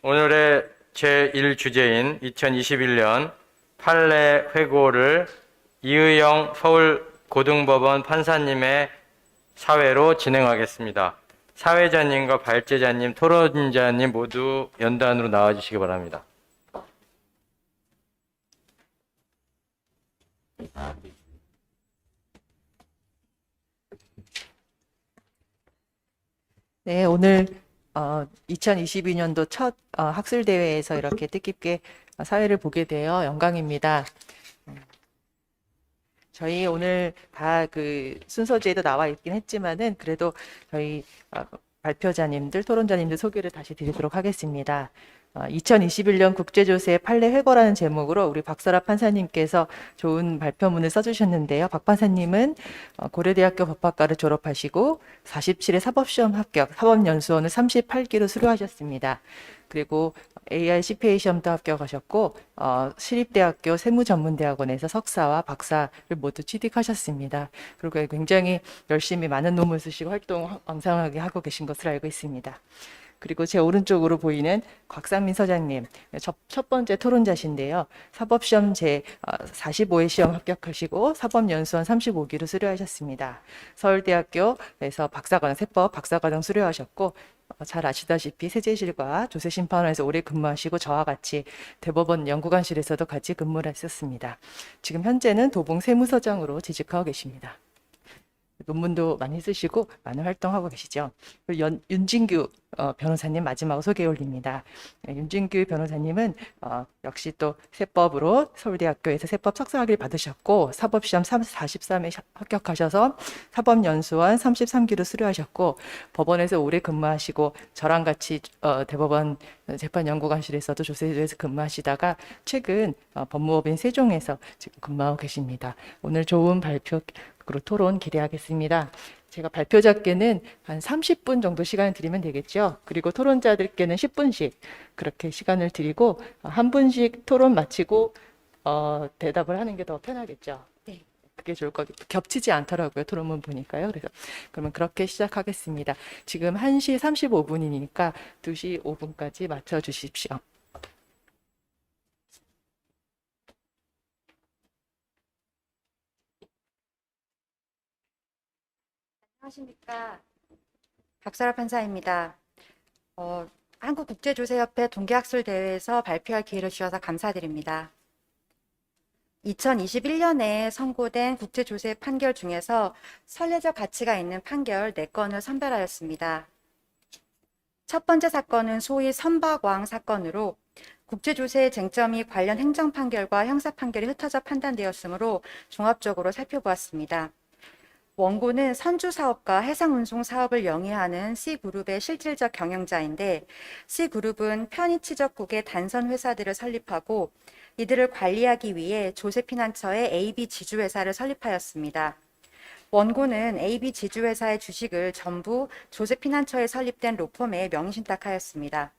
오늘의 제1주제인 2021년 판례 회고를 이의영 서울고등법원 판사님의 사회로 진행하겠습니다. 사회자님과 발제자님, 토론자님 모두 연단으로 나와주시기 바랍니다. 네, 오늘 2022년도 첫 학술대회에서 이렇게 뜻깊게 사회를 보게 되어 영광입니다. 저희 오늘 다 그 순서지에도 나와 있긴 했지만은 그래도 저희 발표자님들, 토론자님들 소개를 다시 드리도록 하겠습니다. 2021년 국제조세 판례 회고라는 제목으로 우리 박설아 판사님께서 좋은 발표문을 써주셨는데요. 박 판사님은 고려대학교 법학과를 졸업하시고 47회 사법시험 합격, 사법연수원을 38기로 수료하셨습니다. 그리고 AI CPA 시험도 합격하셨고 시립대학교 세무전문대학원에서 석사와 박사를 모두 취득하셨습니다. 그리고 굉장히 열심히 많은 논문 쓰시고 활동 왕성하게 하고 계신 것으로 알고 있습니다. 그리고 제 오른쪽으로 보이는 곽상민 서장님, 첫 번째 토론자신데요. 사법시험 제 45회 시험 합격하시고 사법연수원 35기로 수료하셨습니다. 서울대학교에서 박사과정, 세법 박사과정 수료하셨고 잘 아시다시피 세제실과 조세심판원에서 오래 근무하시고 저와 같이 대법원 연구관실에서도 같이 근무를 했었습니다. 지금 현재는 도봉 세무서장으로 재직하고 계십니다. 논문도 많이 쓰시고 많은 활동하고 계시죠. 그리고 윤진규 변호사님 마지막으로 소개 올립니다. 윤진규 변호사님은 역시 또 세법으로 서울대학교에서 세법 석사학위를 받으셨고 사법시험 43회 합격하셔서 사법연수원 33기로 수료하셨고 법원에서 오래 근무하시고 저랑 같이 대법원 재판연구관실에서도 조세조에서 근무하시다가 최근 법무법인 세종에서 지금 근무하고 계십니다. 오늘 좋은 발표 그리고 토론 기대하겠습니다. 제가 발표자께는 한 30분 정도 시간을 드리면 되겠죠. 그리고 토론자들께는 10분씩 그렇게 시간을 드리고 한 분씩 토론 마치고 대답을 하는 게 더 편하겠죠. 네, 그게 좋을 것 같아요. 겹치지 않더라고요. 토론문 보니까요. 그래서 그러면 그렇게 시작하겠습니다. 지금 1시 35분이니까 2시 5분까지 맞춰 주십시오. 안녕하십니까. 박설아 판사입니다. 한국국제조세협회 동계학술대회에서 발표할 기회를 주셔서 감사드립니다. 2021년에 선고된 국제조세 판결 중에서 선례적 가치가 있는 판결 4건을 선별하였습니다. 첫 번째 사건은 소위 선박왕 사건으로 국제조세의 쟁점이 관련 행정판결과 형사판결이 흩어져 판단되었으므로 종합적으로 살펴보았습니다. 원고는 선주사업과 해상운송 사업을 영위하는 C그룹의 실질적 경영자인데 C그룹은 편의치적국의 단선 회사들을 설립하고 이들을 관리하기 위해 조세피난처의 AB 지주회사를 설립하였습니다. 원고는 AB 지주회사의 주식을 전부 조세피난처에 설립된 로펌에 명의신탁하였습니다.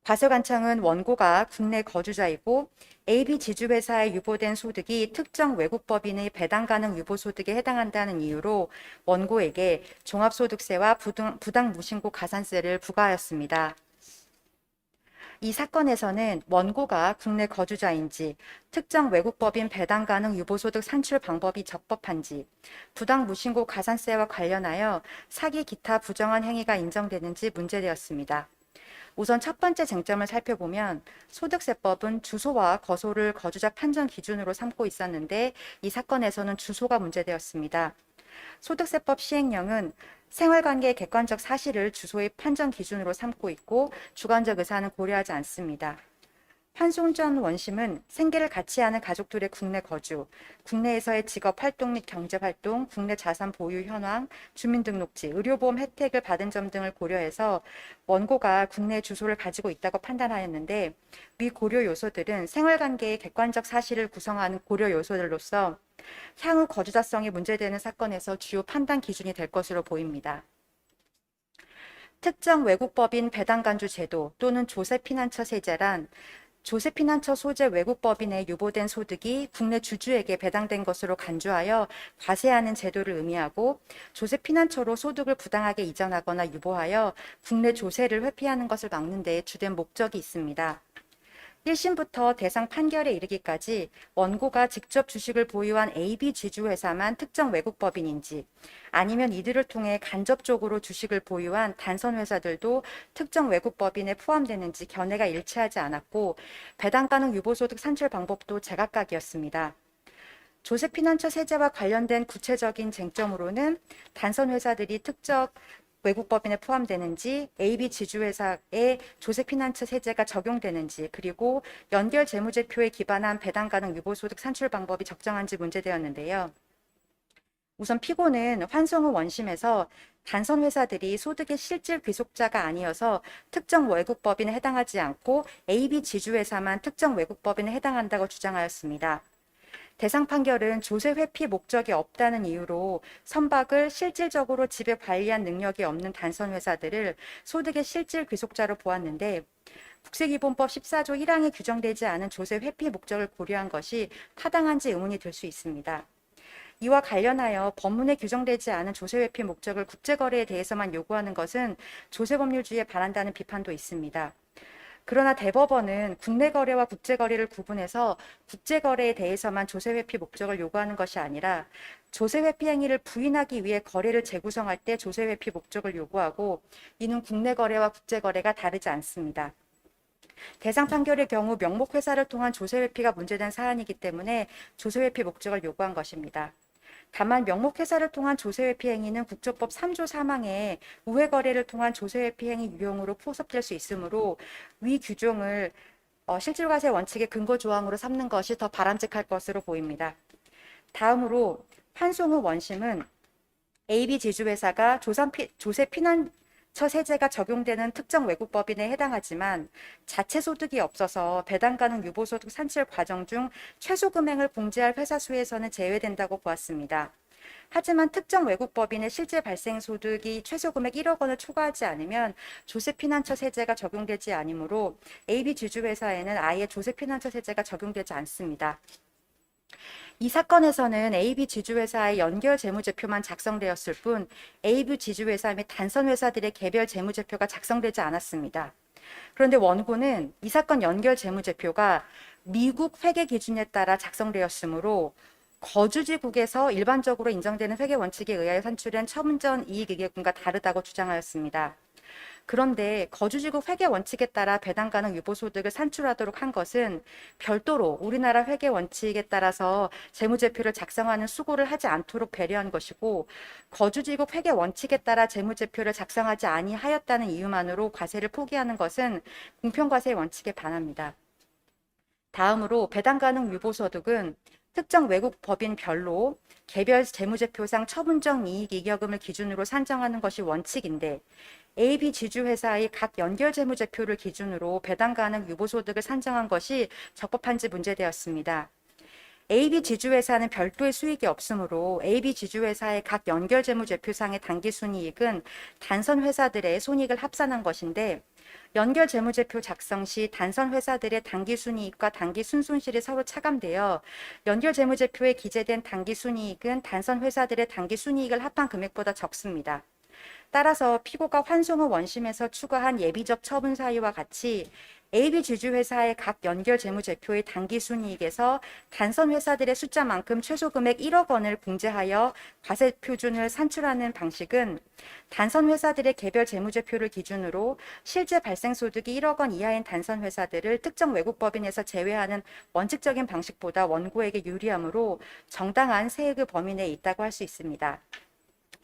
과세관청은 원고가 국내 거주자이고 AB 지주회사에 유보된 소득이 특정 외국법인의 배당 가능 유보소득에 해당한다는 이유로 원고에게 종합소득세와 부당무신고 가산세를 부과하였습니다. 이 사건에서는 원고가 국내 거주자인지, 특정 외국법인 배당 가능 유보소득 산출 방법이 적법한지, 부당무신고 가산세와 관련하여 사기 기타 부정한 행위가 인정되는지 문제되었습니다. 우선 첫 번째 쟁점을 살펴보면 소득세법은 주소와 거소를 거주자 판정 기준으로 삼고 있었는데 이 사건에서는 주소가 문제되었습니다. 소득세법 시행령은 생활관계의 객관적 사실을 주소의 판정 기준으로 삼고 있고 주관적 의사는 고려하지 않습니다. 환송전 원심은 생계를 같이 하는 가족들의 국내 거주, 국내에서의 직업 활동 및 경제 활동, 국내 자산 보유 현황, 주민등록지, 의료보험 혜택을 받은 점 등을 고려해서 원고가 국내 주소를 가지고 있다고 판단하였는데 위 고려 요소들은 생활관계의 객관적 사실을 구성하는 고려 요소들로서 향후 거주자성이 문제되는 사건에서 주요 판단 기준이 될 것으로 보입니다. 특정 외국법인 배당간주 제도 또는 조세피난처 세제란 조세피난처 소재 외국법인에 유보된 소득이 국내 주주에게 배당된 것으로 간주하여 과세하는 제도를 의미하고 조세피난처로 소득을 부당하게 이전하거나 유보하여 국내 조세를 회피하는 것을 막는 데 주된 목적이 있습니다. 1심부터 대상 판결에 이르기까지 원고가 직접 주식을 보유한 AB 지주회사만 특정 외국법인인지 아니면 이들을 통해 간접적으로 주식을 보유한 단선회사들도 특정 외국법인에 포함되는지 견해가 일치하지 않았고 배당 가능 유보소득 산출 방법도 제각각이었습니다. 조세피난처 세제와 관련된 구체적인 쟁점으로는 단선회사들이 특정 외국법인에 포함되는지, AB 지주회사에 조세피난처 세제가 적용되는지, 그리고 연결 재무제표에 기반한 배당 가능 유보소득 산출 방법이 적정한지 문제되었는데요. 우선 피고는 환송후 원심에서 단선 회사들이 소득의 실질 귀속자가 아니어서 특정 외국법인에 해당하지 않고 AB 지주회사만 특정 외국법인에 해당한다고 주장하였습니다. 대상 판결은 조세 회피 목적이 없다는 이유로 선박을 실질적으로 지배 관리한 능력이 없는 단선 회사들을 소득의 실질 귀속자로 보았는데 국세기본법 14조 1항에 규정되지 않은 조세 회피 목적을 고려한 것이 타당한지 의문이 들 수 있습니다. 이와 관련하여 법문에 규정되지 않은 조세 회피 목적을 국제거래에 대해서만 요구하는 것은 조세법률주의에 반한다는 비판도 있습니다. 그러나 대법원은 국내 거래와 국제 거래를 구분해서 국제 거래에 대해서만 조세 회피 목적을 요구하는 것이 아니라 조세 회피 행위를 부인하기 위해 거래를 재구성할 때 조세 회피 목적을 요구하고 이는 국내 거래와 국제 거래가 다르지 않습니다. 대상 판결의 경우 명목 회사를 통한 조세 회피가 문제된 사안이기 때문에 조세 회피 목적을 요구한 것입니다. 다만 명목회사를 통한 조세회피 행위는 국조법 3조 3항에 우회거래를 통한 조세회피 행위 유형으로 포섭될 수 있으므로 위 규정을 실질과세 원칙의 근거 조항으로 삼는 것이 더 바람직할 것으로 보입니다. 다음으로 환송 후 원심은 AB 지주회사가 조세피난처 세제가 적용되는 특정 외국법인에 해당하지만 자체 소득이 없어서 배당 가능 유보소득 산출 과정 중 최소 금액을 공제할 회사 수에서는 제외된다고 보았습니다. 하지만 특정 외국법인의 실제 발생 소득이 최소 금액 1억 원을 초과하지 않으면 조세피난처 세제가 적용되지 않으므로 AB 지주회사에는 아예 조세피난처 세제가 적용되지 않습니다. 이 사건에서는 AB 지주회사의 연결 재무제표만 작성되었을 뿐 AB 지주회사 및 단선회사들의 개별 재무제표가 작성되지 않았습니다. 그런데 원고는 이 사건 연결 재무제표가 미국 회계 기준에 따라 작성되었으므로 거주지국에서 일반적으로 인정되는 회계 원칙에 의하여 산출된 처분전 이익이익분과 다르다고 주장하였습니다. 그런데 거주지국 회계 원칙에 따라 배당 가능 유보소득을 산출하도록 한 것은 별도로 우리나라 회계 원칙에 따라서 재무제표를 작성하는 수고를 하지 않도록 배려한 것이고 거주지국 회계 원칙에 따라 재무제표를 작성하지 아니하였다는 이유만으로 과세를 포기하는 것은 공평과세 원칙에 반합니다. 다음으로 배당 가능 유보소득은 특정 외국 법인별로 개별 재무제표상 처분적 이익 이익여금을 기준으로 산정하는 것이 원칙인데 AB 지주회사의 각 연결 재무제표를 기준으로 배당 가능 유보소득을 산정한 것이 적법한지 문제되었습니다. AB 지주회사는 별도의 수익이 없으므로 AB 지주회사의 각 연결 재무제표상의 당기순이익은 단선 회사들의 손익을 합산한 것인데 연결 재무제표 작성 시 단선 회사들의 당기순이익과 당기순손실이 서로 차감되어 연결 재무제표에 기재된 당기순이익은 단선 회사들의 당기순이익을 합한 금액보다 적습니다. 따라서 피고가 환송 후 원심에서 추가한 예비적 처분 사유와 같이 AB 지주회사의 각 연결 재무제표의 당기순이익에서 단선 회사들의 숫자만큼 최소 금액 1억 원을 공제하여 과세 표준을 산출하는 방식은 단선 회사들의 개별 재무제표를 기준으로 실제 발생 소득이 1억 원 이하인 단선 회사들을 특정 외국법인에서 제외하는 원칙적인 방식보다 원고에게 유리하므로 정당한 세액의 범위 내에 있다고 할 수 있습니다.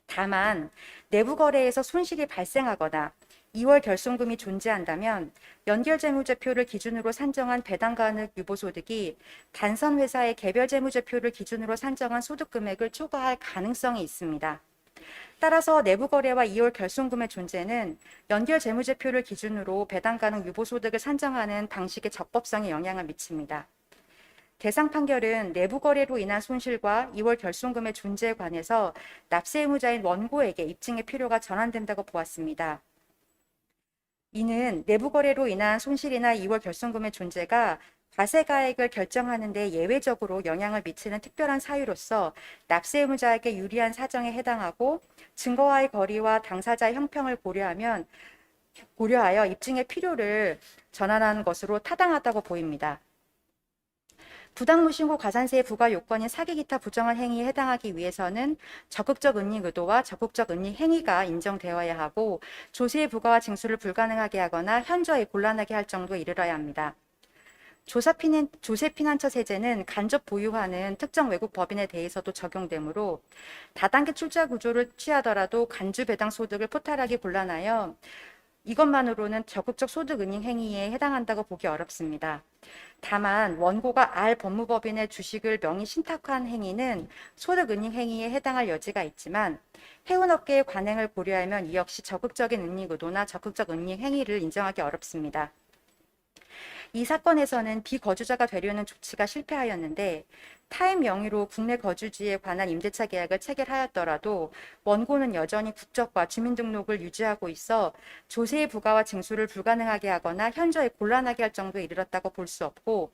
다만 내부 거래에서 손실이 발생하거나 2월 결손금이 존재한다면 연결 재무제표를 기준으로 산정한 배당 가능 유보소득이 단선 회사의 개별 재무제표를 기준으로 산정한 소득 금액을 초과할 가능성이 있습니다. 따라서 내부 거래와 2월 결손금의 존재는 연결 재무제표를 기준으로 배당 가능 유보소득을 산정하는 방식의 적법성에 영향을 미칩니다. 대상 판결은 내부 거래로 인한 손실과 2월 결손금의 존재에 관해서 납세 의무자인 원고에게 입증의 필요가 전환된다고 보았습니다. 이는 내부 거래로 인한 손실이나 2월 결손금의 존재가 과세가액을 결정하는 데 예외적으로 영향을 미치는 특별한 사유로서 납세 의무자에게 유리한 사정에 해당하고 증거와의 거리와 당사자의 형평을 고려하여 입증의 필요를 전환하는 것으로 타당하다고 보입니다. 부당무신고 과산세 부과 요건인 사기 기타 부정한 행위에 해당하기 위해서는 적극적 은닉 의도와 적극적 은닉 행위가 인정되어야 하고 조세의 부과와 징수를 불가능하게 하거나 현저히 곤란하게 할 정도에 이르러야 합니다. 조세 피난처 세제는 간접 보유하는 특정 외국 법인에 대해서도 적용되므로 다단계 출자 구조를 취하더라도 간주 배당 소득을 포탈하기 곤란하여 이것만으로는 적극적 소득 은닉 행위에 해당한다고 보기 어렵습니다. 다만 원고가 알 법무법인의 주식을 명의 신탁한 행위는 소득 은닉 행위에 해당할 여지가 있지만 해운업계의 관행을 고려하면 이 역시 적극적인 은닉 의도나 적극적 은닉 행위를 인정하기 어렵습니다. 이 사건에서는 비거주자가 되려는 조치가 실패하였는데 타인 명의로 국내 거주지에 관한 임대차 계약을 체결하였더라도 원고는 여전히 국적과 주민등록을 유지하고 있어 조세의 부과와 징수를 불가능하게 하거나 현저히 곤란하게 할 정도에 이르렀다고 볼 수 없고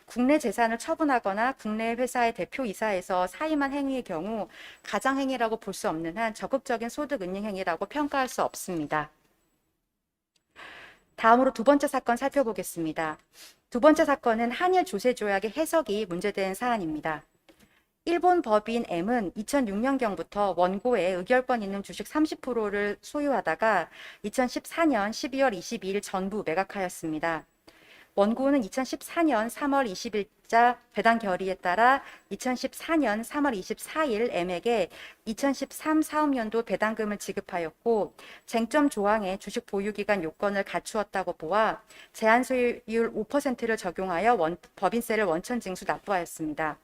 국내 재산을 처분하거나 국내 회사의 대표이사에서 사임한 행위의 경우 가장행위라고 볼 수 없는 한 적극적인 소득 은닉 행위라고 평가할 수 없습니다. 다음으로 두 번째 사건 살펴보겠습니다. 두 번째 사건은 한일 조세 조약의 해석이 문제된 사안입니다. 일본 법인 M은 2006년경부터 원고에 의결권 있는 주식 30%를 소유하다가 2014년 12월 22일 전부 매각하였습니다. 원고는 2014년 3월 20일자 배당 결의에 따라 2014년 3월 24일 M에게 2013 사업연도 배당금을 지급하였고 쟁점 조항에 주식 보유기간 요건을 갖추었다고 보아 제한 소유율 5%를 적용하여 법인세를 원천 징수 납부하였습니다.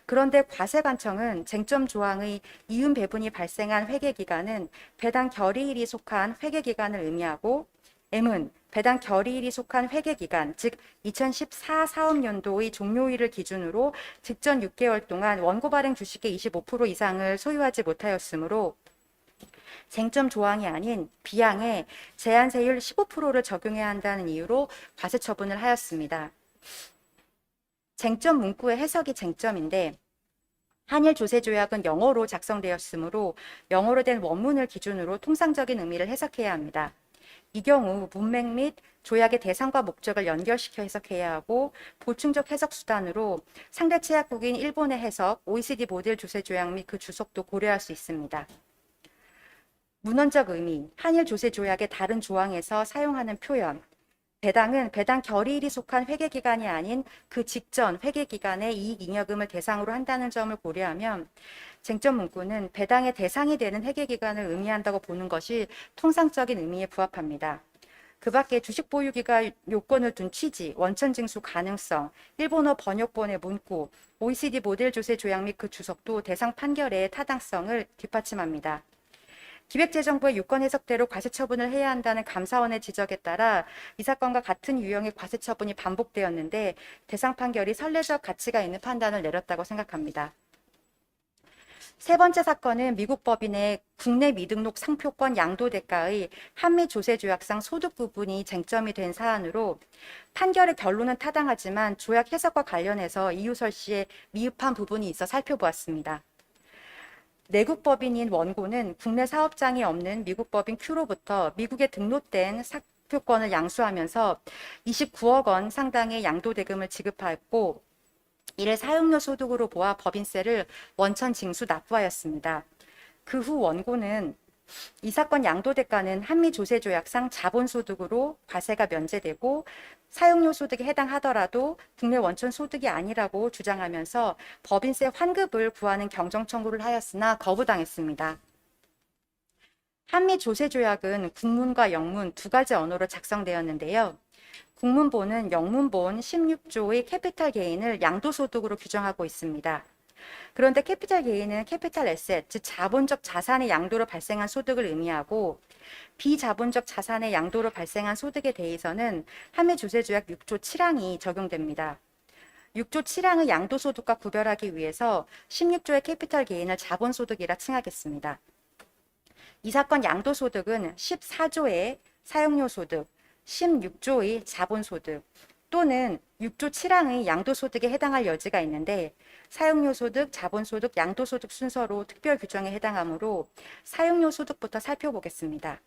그런데 과세관청은 쟁점 조항의 이윤 배분이 발생한 회계기간은 배당 결의일이 속한 회계기간을 의미하고 M은 배당 결의일이 속한 회계기간, 즉 2014 사업연도의 종료일을 기준으로 직전 6개월 동안 원고 발행 주식의 25% 이상을 소유하지 못하였으므로 쟁점 조항이 아닌 비양에 제한세율 15%를 적용해야 한다는 이유로 과세 처분을 하였습니다. 쟁점 문구의 해석이 쟁점인데 한일 조세 조약은 영어로 작성되었으므로 영어로 된 원문을 기준으로 통상적인 의미를 해석해야 합니다. 이 경우 문맥 및 조약의 대상과 목적을 연결시켜 해석해야 하고 보충적 해석 수단으로 상대 채약국인 일본의 해석, OECD 모델 조세 조약 및 그 주석도 고려할 수 있습니다. 문헌적 의미, 한일 조세 조약의 다른 조항에서 사용하는 표현, 배당은 배당 결의일이 속한 회계기간이 아닌 그 직전 회계기간의 이익잉여금을 대상으로 한다는 점을 고려하면 쟁점 문구는 배당의 대상이 되는 회계기간을 의미한다고 보는 것이 통상적인 의미에 부합합니다. 그 밖에 주식 보유기간 요건을 둔 취지, 원천징수 가능성, 일본어 번역본의 문구, OECD 모델 조세 조약 및 그 주석도 대상 판결의 타당성을 뒷받침합니다. 기획재정부의 유권 해석대로 과세 처분을 해야 한다는 감사원의 지적에 따라 이 사건과 같은 유형의 과세 처분이 반복되었는데 대상 판결이 선례적 가치가 있는 판단을 내렸다고 생각합니다. 세 번째 사건은 미국 법인의 국내 미등록 상표권 양도 대가의 한미 조세 조약상 소득 부분이 쟁점이 된 사안으로 판결의 결론은 타당하지만 조약 해석과 관련해서 이유설 시에 미흡한 부분이 있어 살펴보았습니다. 내국 법인인 원고는 국내 사업장이 없는 미국 법인 Q로부터 미국에 등록된 상표권을 양수하면서 29억 원 상당의 양도 대금을 지급하였고 이를 사용료 소득으로 보아 법인세를 원천 징수 납부하였습니다. 그 후 원고는 이 사건 양도 대가는 한미 조세 조약상 자본소득으로 과세가 면제되고 사용료 소득에 해당하더라도 국내 원천 소득이 아니라고 주장하면서 법인세 환급을 구하는 경정 청구를 하였으나 거부당했습니다. 한미 조세 조약은 국문과 영문 두 가지 언어로 작성되었는데요. 국문본은 영문본 16조의 캐피탈 게인을 양도소득으로 규정하고 있습니다. 그런데 캐피탈 게인은 캐피탈 에셋, 즉 자본적 자산의 양도로 발생한 소득을 의미하고 비자본적 자산의 양도로 발생한 소득에 대해서는 한미 조세 조약 6조 7항이 적용됩니다. 6조 7항의 양도소득과 구별하기 위해서 16조의 캐피탈 게인을 자본소득이라 칭하겠습니다. 이 사건 양도소득은 14조의 사용료 소득, 16조의 자본소득 또는 6조 7항의 양도소득에 해당할 여지가 있는데 사용료소득, 자본소득, 양도소득 순서로 특별 규정에 해당하므로 사용료소득부터 살펴보겠습니다.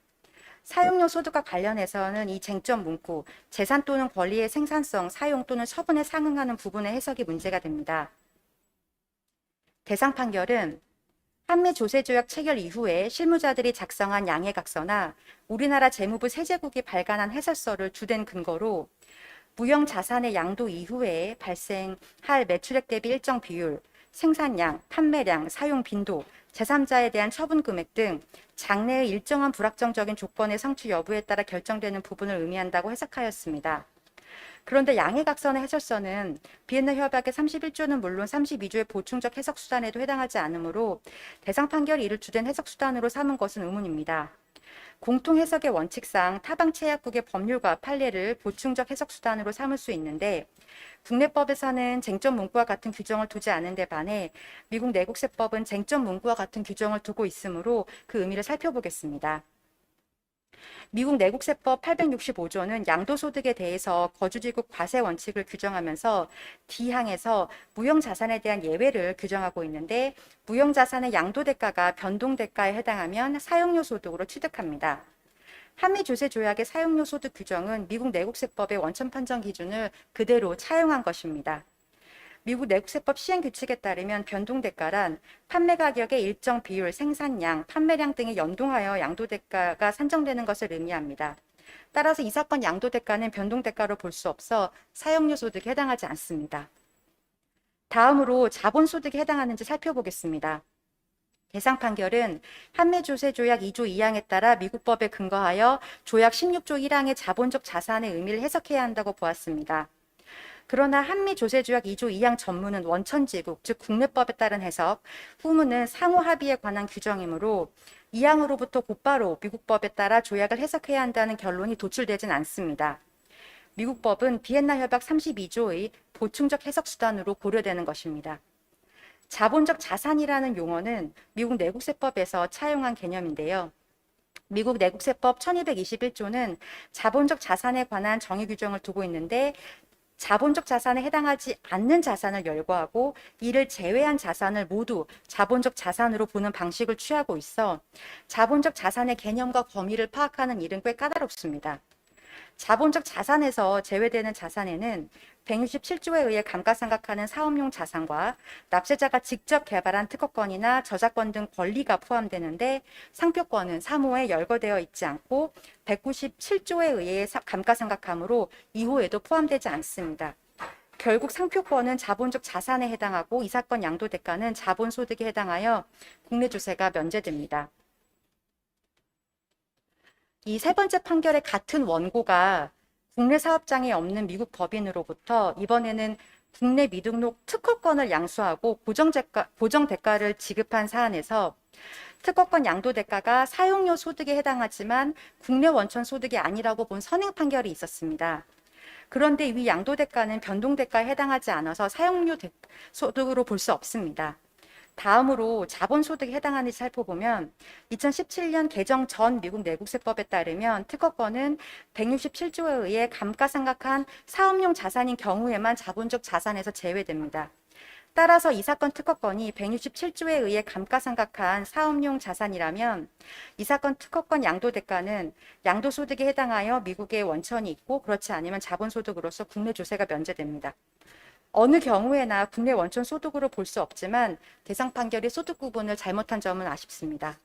사용료소득과 관련해서는 이 쟁점 문구, 재산 또는 권리의 생산성, 사용 또는 처분에 상응하는 부분의 해석이 문제가 됩니다. 대상 판결은 한미 조세조약 체결 이후에 실무자들이 작성한 양해각서나 우리나라 재무부 세제국이 발간한 해설서를 주된 근거로 무형 자산의 양도 이후에 발생할 매출액 대비 일정 비율, 생산량, 판매량, 사용 빈도, 제3자에 대한 처분 금액 등 장래의 일정한 불확정적인 조건의 성취 여부에 따라 결정되는 부분을 의미한다고 해석하였습니다. 그런데 양해각서나 해설서는 비엔나 협약의 31조는 물론 32조의 보충적 해석수단에도 해당하지 않으므로 대상 판결이 이를 주된 해석수단으로 삼은 것은 의문입니다. 공통해석의 원칙상 타방체약국의 법률과 판례를 보충적 해석수단으로 삼을 수 있는데 국내법에서는 쟁점 문구와 같은 규정을 두지 않은 데 반해 미국 내국세법은 쟁점 문구와 같은 규정을 두고 있으므로 그 의미를 살펴보겠습니다. 미국 내국세법 865조는 양도소득에 대해서 거주지국 과세 원칙을 규정하면서 D항에서 무형자산에 대한 예외를 규정하고 있는데 무형자산의 양도대가가 변동대가에 해당하면 사용료소득으로 취득합니다. 한미조세조약의 사용료소득 규정은 미국 내국세법의 원천 판정 기준을 그대로 차용한 것입니다. 미국 내국세법 시행규칙에 따르면 변동대가란 판매 가격의 일정 비율, 생산량, 판매량 등에 연동하여 양도대가가 산정되는 것을 의미합니다. 따라서 이 사건 양도대가는 변동대가로 볼 수 없어 사용료소득에 해당하지 않습니다. 다음으로 자본소득에 해당하는지 살펴보겠습니다. 대상 판결은 한미조세조약 2조 2항에 따라 미국법에 근거하여 조약 16조 1항의 자본적 자산의 의미를 해석해야 한다고 보았습니다. 그러나 한미조세조약 2조 2항 전문은 원천지국, 즉 국내법에 따른 해석, 후문은 상호 합의에 관한 규정이므로 2항으로부터 곧바로 미국법에 따라 조약을 해석해야 한다는 결론이 도출되진 않습니다. 미국법은 비엔나 협약 32조의 보충적 해석수단으로 고려되는 것입니다. 자본적 자산이라는 용어는 미국 내국세법에서 차용한 개념인데요. 미국 내국세법 1221조는 자본적 자산에 관한 정의 규정을 두고 있는데 자본적 자산에 해당하지 않는 자산을 열거하고 이를 제외한 자산을 모두 자본적 자산으로 보는 방식을 취하고 있어 자본적 자산의 개념과 범위를 파악하는 일은 꽤 까다롭습니다. 자본적 자산에서 제외되는 자산에는 167조에 의해 감가상각하는 사업용 자산과 납세자가 직접 개발한 특허권이나 저작권 등 권리가 포함되는데 상표권은 사모에 열거되어 있지 않고 197조에 의해 감가상각하므로 2호에도 포함되지 않습니다. 결국 상표권은 자본적 자산에 해당하고 이 사건 양도대가는 자본소득에 해당하여 국내조세가 면제됩니다. 이 세 번째 판결의 같은 원고가 국내 사업장에 없는 미국 법인으로부터 이번에는 국내 미등록 특허권을 양수하고 고정 대가를 지급한 사안에서 특허권 양도 대가가 사용료 소득에 해당하지만 국내 원천 소득이 아니라고 본 선행 판결이 있었습니다. 그런데 위 양도 대가는 변동 대가에 해당하지 않아서 사용료 소득으로 볼 수 없습니다. 다음으로 자본소득에 해당하는지 살펴보면 2017년 개정 전 미국 내국세법에 따르면 특허권은 167조에 의해 감가상각한 사업용 자산인 경우에만 자본적 자산에서 제외됩니다. 따라서 이 사건 특허권이 167조에 의해 감가상각한 사업용 자산이라면 이 사건 특허권 양도대가는 양도소득에 해당하여 미국의 원천이 있고 그렇지 않으면 자본소득으로서 국내 조세가 면제됩니다. 어느 경우에나 국내 원천 소득으로 볼 수 없지만 대상 판결이 소득 구분을 잘못한 점은 아쉽습니다.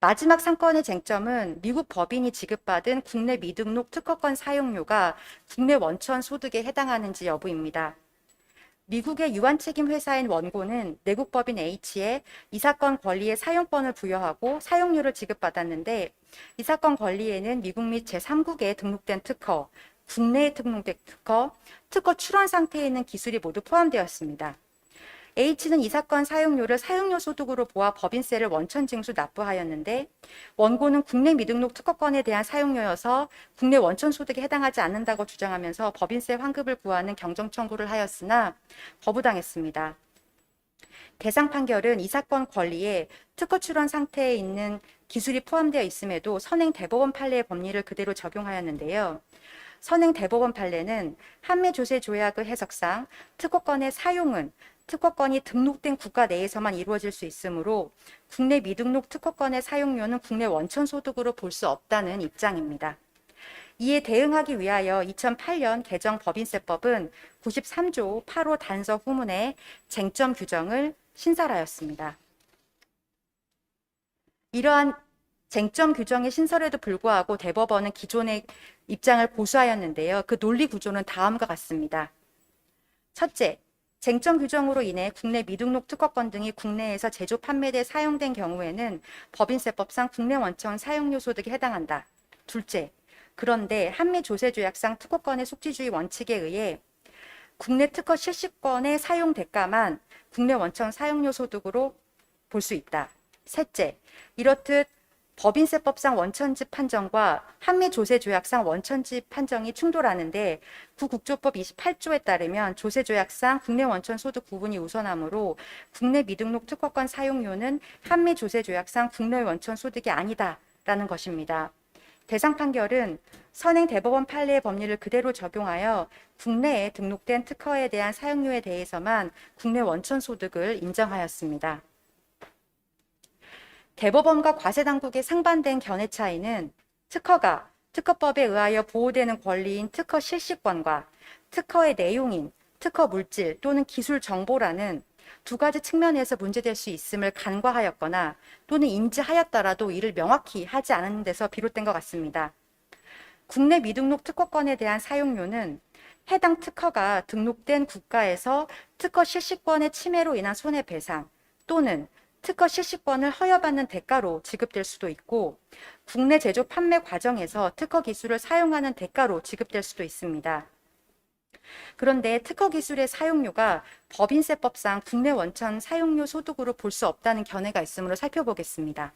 마지막 상권의 쟁점은 미국 법인이 지급받은 국내 미등록 특허권 사용료가 국내 원천 소득에 해당하는지 여부입니다. 미국의 유한책임 회사인 원고는 내국 법인 H에 이 사건 권리에 사용권을 부여하고 사용료를 지급받았는데 이 사건 권리에는 미국 및 제3국에 등록된 특허, 국내에 등록된 특허 출원 상태에 있는 기술이 모두 포함되었습니다. H는 이 사건 사용료를 사용료 소득으로 보아 법인세를 원천 징수 납부하였는데 원고는 국내 미등록 특허권에 대한 사용료여서 국내 원천 소득에 해당하지 않는다고 주장하면서 법인세 환급을 구하는 경정 청구를 하였으나 거부당했습니다. 대상 판결은 이 사건 권리에 특허 출원 상태에 있는 기술이 포함되어 있음에도 선행 대법원 판례의 법리를 그대로 적용하였는데요. 선행 대법원 판례는 한미 조세 조약의 해석상 특허권의 사용은 특허권이 등록된 국가 내에서만 이루어질 수 있으므로 국내 미등록 특허권의 사용료는 국내 원천 소득으로 볼 수 없다는 입장입니다. 이에 대응하기 위하여 2008년 개정 법인세법은 93조 8호 단서 후문에 쟁점 규정을 신설하였습니다. 이러한 쟁점 규정의 신설에도 불구하고 대법원은 기존의 입장을 고수하였는데요. 그 논리 구조는 다음과 같습니다. 첫째, 쟁점 규정으로 인해 국내 미등록 특허권 등이 국내에서 제조 판매돼 사용된 경우에는 법인세법상 국내 원천 사용료 소득에 해당한다. 둘째, 그런데 한미 조세조약상 특허권의 속지주의 원칙에 의해 국내 특허 실시권의 사용 대가만 국내 원천 사용료 소득으로 볼 수 있다. 셋째, 이렇듯 법인세법상 원천집 판정과 한미조세조약상 원천집 판정이 충돌하는데 국조법 28조에 따르면 조세조약상 국내 원천 소득 구분이 우선하므로 국내 미등록 특허권 사용료는 한미조세조약상 국내 원천 소득이 아니다라는 것입니다. 대상 판결은 선행 대법원 판례의 법리를 그대로 적용하여 국내에 등록된 특허에 대한 사용료에 대해서만 국내 원천 소득을 인정하였습니다. 대법원과 과세당국의 상반된 견해 차이는 특허가 특허법에 의하여 보호되는 권리인 특허 실시권과 특허의 내용인 특허 물질 또는 기술 정보라는 두 가지 측면에서 문제될 수 있음을 간과하였거나 또는 인지하였더라도 이를 명확히 하지 않은 데서 비롯된 것 같습니다. 국내 미등록 특허권에 대한 사용료는 해당 특허가 등록된 국가에서 특허 실시권의 침해로 인한 손해배상 또는 특허 실시권을 허여받는 대가로 지급될 수도 있고 국내 제조 판매 과정에서 특허 기술을 사용하는 대가로 지급될 수도 있습니다. 그런데 특허 기술의 사용료가 법인세법상 국내 원천 사용료 소득으로 볼 수 없다는 견해가 있으므로 살펴보겠습니다.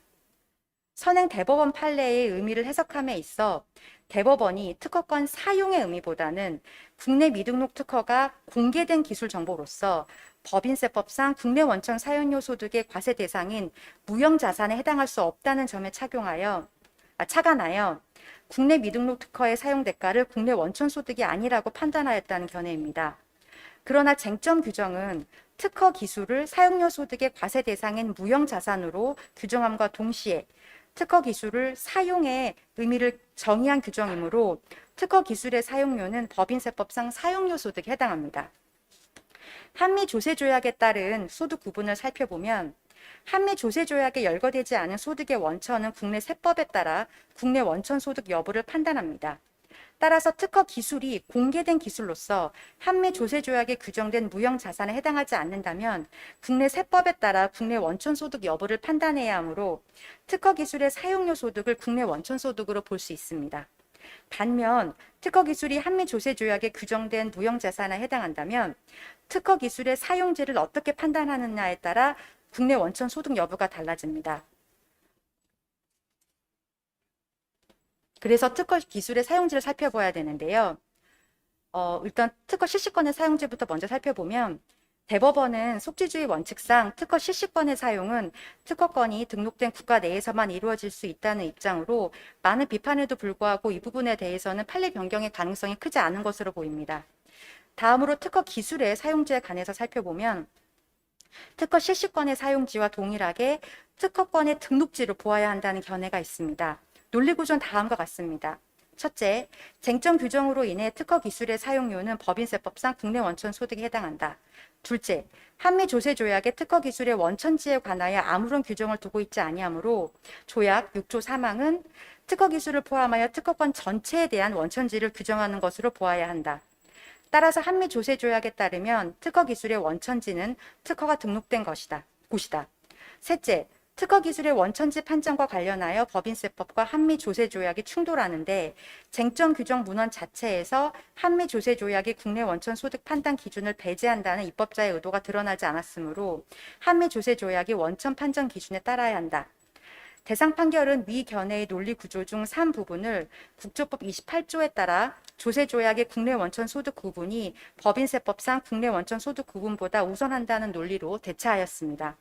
선행 대법원 판례의 의미를 해석함에 있어 대법원이 특허권 사용의 의미보다는 국내 미등록 특허가 공개된 기술 정보로서 법인세법상 국내 원천 사용료 소득의 과세 대상인 무형자산에 해당할 수 없다는 점에 착안하여 국내 미등록 특허의 사용 대가를 국내 원천 소득이 아니라고 판단하였다는 견해입니다. 그러나 쟁점 규정은 특허 기술을 사용료 소득의 과세 대상인 무형자산으로 규정함과 동시에 특허 기술을 사용의 의미를 정의한 규정이므로 특허 기술의 사용료는 법인세법상 사용료 소득에 해당합니다. 한미 조세조약에 따른 소득 구분을 살펴보면 한미 조세조약에 열거되지 않은 소득의 원천은 국내 세법에 따라 국내 원천 소득 여부를 판단합니다. 따라서 특허 기술이 공개된 기술로서 한미 조세조약에 규정된 무형자산에 해당하지 않는다면 국내 세법에 따라 국내 원천 소득 여부를 판단해야 하므로 특허 기술의 사용료 소득을 국내 원천 소득으로 볼 수 있습니다. 반면 특허 기술이 한미 조세조약에 규정된 무형자산에 해당한다면 특허 기술의 사용지를 어떻게 판단하느냐에 따라 국내 원천 소득 여부가 달라집니다. 그래서 특허 기술의 사용지를 살펴봐야 되는데요. 일단 특허 실시권의 사용지부터 먼저 살펴보면 대법원은 속지주의 원칙상 특허 실시권의 사용은 특허권이 등록된 국가 내에서만 이루어질 수 있다는 입장으로 많은 비판에도 불구하고 이 부분에 대해서는 판례 변경의 가능성이 크지 않은 것으로 보입니다. 다음으로 특허 기술의 사용지에 관해서 살펴보면 특허 실시권의 사용지와 동일하게 특허권의 등록지로 보아야 한다는 견해가 있습니다. 논리 구조는 다음과 같습니다. 첫째, 쟁점 규정으로 인해 특허 기술의 사용료는 법인세법상 국내 원천 소득에 해당한다. 둘째, 한미 조세 조약의 특허 기술의 원천지에 관하여 아무런 규정을 두고 있지 아니하므로 조약 6조 3항은 특허 기술을 포함하여 특허권 전체에 대한 원천지를 규정하는 것으로 보아야 한다. 따라서 한미 조세 조약에 따르면 특허 기술의 원천지는 특허가 등록된 곳이다. 셋째, 특허 기술의 원천지 판정과 관련하여 법인세법과 한미 조세 조약이 충돌하는데 쟁점 규정 문헌 자체에서 한미 조세 조약이 국내 원천 소득 판단 기준을 배제한다는 입법자의 의도가 드러나지 않았으므로 한미 조세 조약이 원천 판정 기준에 따라야 한다. 대상 판결은 위 견해의 논리 구조 중 3부분을 국조법 28조에 따라 조세조약의 국내 원천 소득 구분이 법인세법상 국내 원천 소득 구분보다 우선한다는 논리로 대차하였습니다.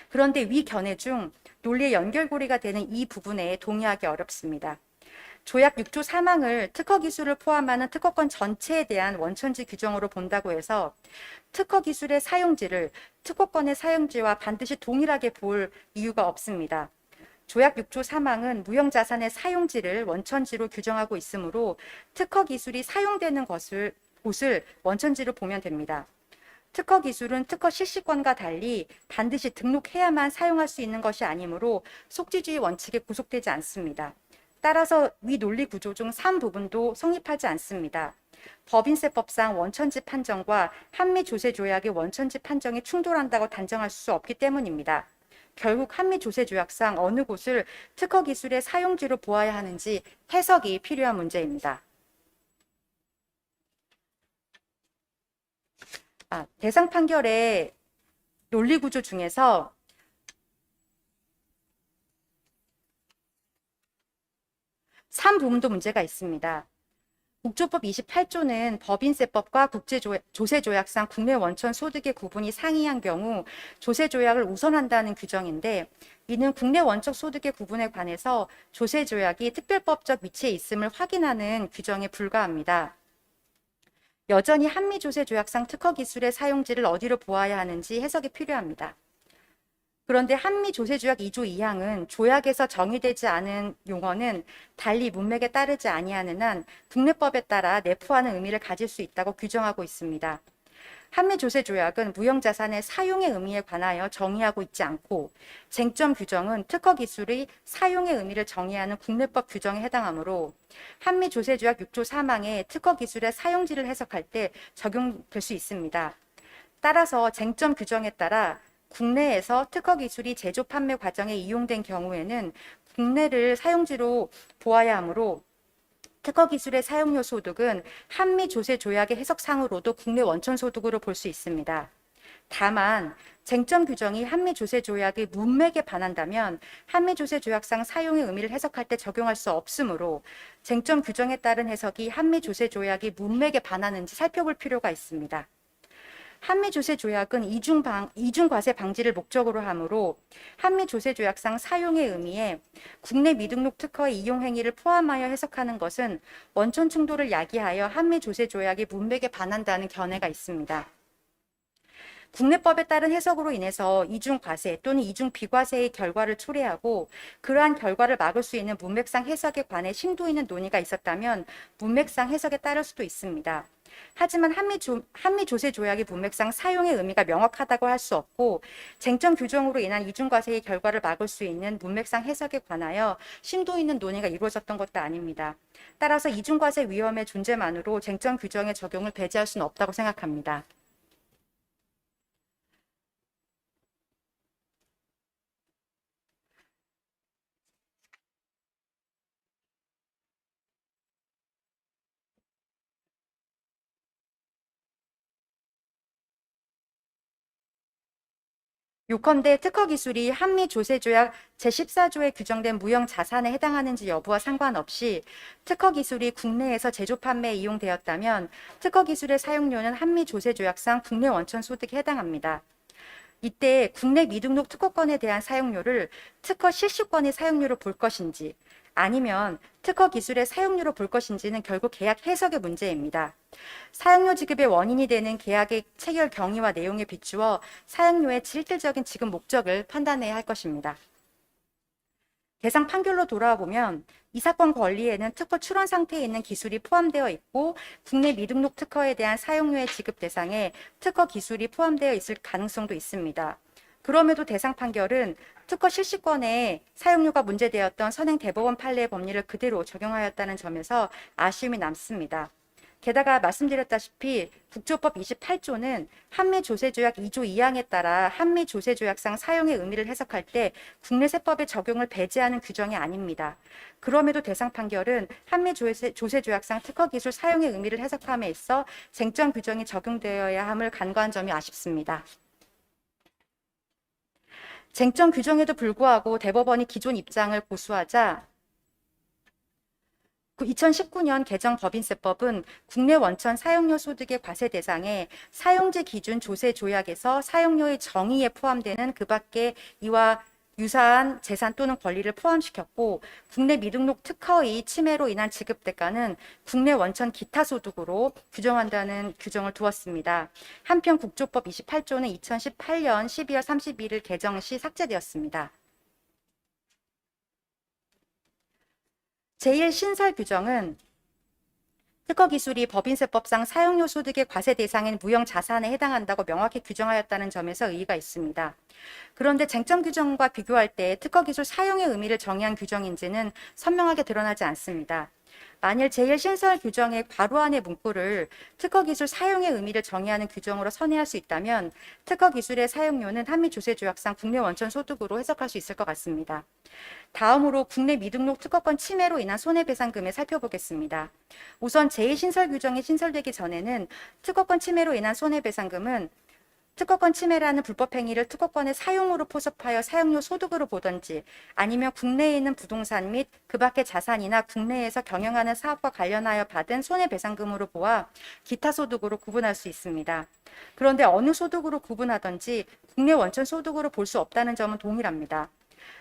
그런데 위 견해 중 논리의 연결고리가 되는 이 부분에 동의하기 어렵습니다. 조약 6조 3항을 특허 기술을 포함하는 특허권 전체에 대한 원천지 규정으로 본다고 해서 특허 기술의 사용지를 특허권의 사용지와 반드시 동일하게 볼 이유가 없습니다. 조약 6조 3항은 무형자산의 사용지를 원천지로 규정하고 있으므로 특허 기술이 사용되는 곳을 원천지로 보면 됩니다. 특허 기술은 특허 실시권과 달리 반드시 등록해야만 사용할 수 있는 것이 아니므로 속지주의 원칙에 구속되지 않습니다. 따라서 위 논리 구조 중 3부분도 성립하지 않습니다. 법인세법상 원천지 판정과 한미조세조약의 원천지 판정이 충돌한다고 단정할 수 없기 때문입니다. 결국 한미조세조약상 어느 곳을 특허 기술의 사용지로 보아야 하는지 해석이 필요한 문제입니다. 대상 판결의 논리 구조 중에서 부분도 문제가 있습니다. 국조법 28조는 법인세법과 국제조세조약상 국내 원천 소득의 구분이 상이한 경우 조세조약을 우선한다는 규정인데 이는 국내 원천 소득의 구분에 관해서 조세조약이 특별법적 위치에 있음을 확인하는 규정에 불과합니다. 여전히 한미조세조약상 특허기술의 사용지를 어디로 보아야 하는지 해석이 필요합니다. 그런데 한미조세조약 2조 2항은 조약에서 정의되지 않은 용어는 달리 문맥에 따르지 아니하는 한 국내법에 따라 내포하는 의미를 가질 수 있다고 규정하고 있습니다. 한미조세조약은 무형자산의 사용의 의미에 관하여 정의하고 있지 않고 쟁점 규정은 특허기술의 사용의 의미를 정의하는 국내법 규정에 해당하므로 한미조세조약 6조 3항의 특허기술의 사용지를 해석할 때 적용될 수 있습니다. 따라서 쟁점 규정에 따라 국내에서 특허 기술이 제조 판매 과정에 이용된 경우에는 국내를 사용지로 보아야 하므로 특허 기술의 사용료 소득은 한미 조세 조약의 해석상으로도 국내 원천 소득으로 볼 수 있습니다. 다만 쟁점 규정이 한미 조세 조약의 문맥에 반한다면 한미 조세 조약상 사용의 의미를 해석할 때 적용할 수 없으므로 쟁점 규정에 따른 해석이 한미 조세 조약이 문맥에 반하는지 살펴볼 필요가 있습니다. 한미조세조약은 이중과세 방지를 목적으로 하므로 한미조세조약상 사용의 의미에 국내 미등록 특허의 이용 행위를 포함하여 해석하는 것은 원천 충돌을 야기하여 한미조세조약의 문맥에 반한다는 견해가 있습니다. 국내법에 따른 해석으로 인해서 이중과세 또는 이중비과세의 결과를 초래하고 그러한 결과를 막을 수 있는 문맥상 해석에 관해 심도 있는 논의가 있었다면 문맥상 해석에 따를 수도 있습니다. 하지만 한미조세조약의 문맥상 사용의 의미가 명확하다고 할 수 없고 쟁점 규정으로 인한 이중과세의 결과를 막을 수 있는 문맥상 해석에 관하여 심도 있는 논의가 이루어졌던 것도 아닙니다. 따라서 이중과세 위험의 존재만으로 쟁점 규정의 적용을 배제할 수는 없다고 생각합니다. 요컨대 특허 기술이 한미조세조약 제14조에 규정된 무형자산에 해당하는지 여부와 상관없이 특허 기술이 국내에서 제조 판매에 이용되었다면 특허 기술의 사용료는 한미조세조약상 국내 원천 소득에 해당합니다. 이때 국내 미등록 특허권에 대한 사용료를 특허 실시권의 사용료로 볼 것인지 아니면 특허 기술의 사용료로 볼 것인지는 결국 계약 해석의 문제입니다. 사용료 지급의 원인이 되는 계약의 체결 경위와 내용에 비추어 사용료의 실질적인 지급 목적을 판단해야 할 것입니다. 대상 판결로 돌아와 보면 이 사건 권리에는 특허 출원 상태에 있는 기술이 포함되어 있고 국내 미등록 특허에 대한 사용료의 지급 대상에 특허 기술이 포함되어 있을 가능성도 있습니다. 그럼에도 대상 판결은 특허 실시권에 사용료가 문제되었던 선행 대법원 판례의 법리를 그대로 적용하였다는 점에서 아쉬움이 남습니다. 게다가 말씀드렸다시피 국조법 28조는 한미조세조약 2조 2항에 따라 한미조세조약상 사용의 의미를 해석할 때 국내 세법의 적용을 배제하는 규정이 아닙니다. 그럼에도 대상 판결은 한미조세조약상 특허기술 사용의 의미를 해석함에 있어 쟁점 규정이 적용되어야 함을 간과한 점이 아쉽습니다. 쟁점 규정에도 불구하고 대법원이 기존 입장을 고수하자 2019년 개정 법인세법은 국내 원천 사용료 소득의 과세 대상에 사용지 기준 조세 조약에서 사용료의 정의에 포함되는 그 밖에 이와 유사한 재산 또는 권리를 포함시켰고, 국내 미등록 특허의 침해로 인한 지급 대가는 국내 원천 기타 소득으로 규정한다는 규정을 두었습니다. 한편 국조법 28조는 2018년 12월 31일 개정 시 삭제되었습니다. 제1신설 규정은 특허기술이 법인세법상 사용료 소득의 과세 대상인 무형 자산에 해당한다고 명확히 규정하였다는 점에서 의의가 있습니다. 그런데 쟁점 규정과 비교할 때 특허기술 사용의 의미를 정의한 규정인지는 선명하게 드러나지 않습니다. 만일 제1신설 규정의 괄호 안의 문구를 특허기술 사용의 의미를 정의하는 규정으로 선회할 수 있다면 특허기술의 사용료는 한미조세조약상 국내 원천 소득으로 해석할 수 있을 것 같습니다. 다음으로 국내 미등록 특허권 침해로 인한 손해배상금을 살펴보겠습니다. 우선 제2신설 규정이 신설되기 전에는 특허권 침해로 인한 손해배상금은 특허권 침해라는 불법 행위를 특허권의 사용으로 포섭하여 사용료 소득으로 보던지, 아니면 국내에 있는 부동산 및 그 밖의 자산이나 국내에서 경영하는 사업과 관련하여 받은 손해배상금으로 보아 기타 소득으로 구분할 수 있습니다. 그런데 어느 소득으로 구분하든지 국내 원천 소득으로 볼 수 없다는 점은 동일합니다.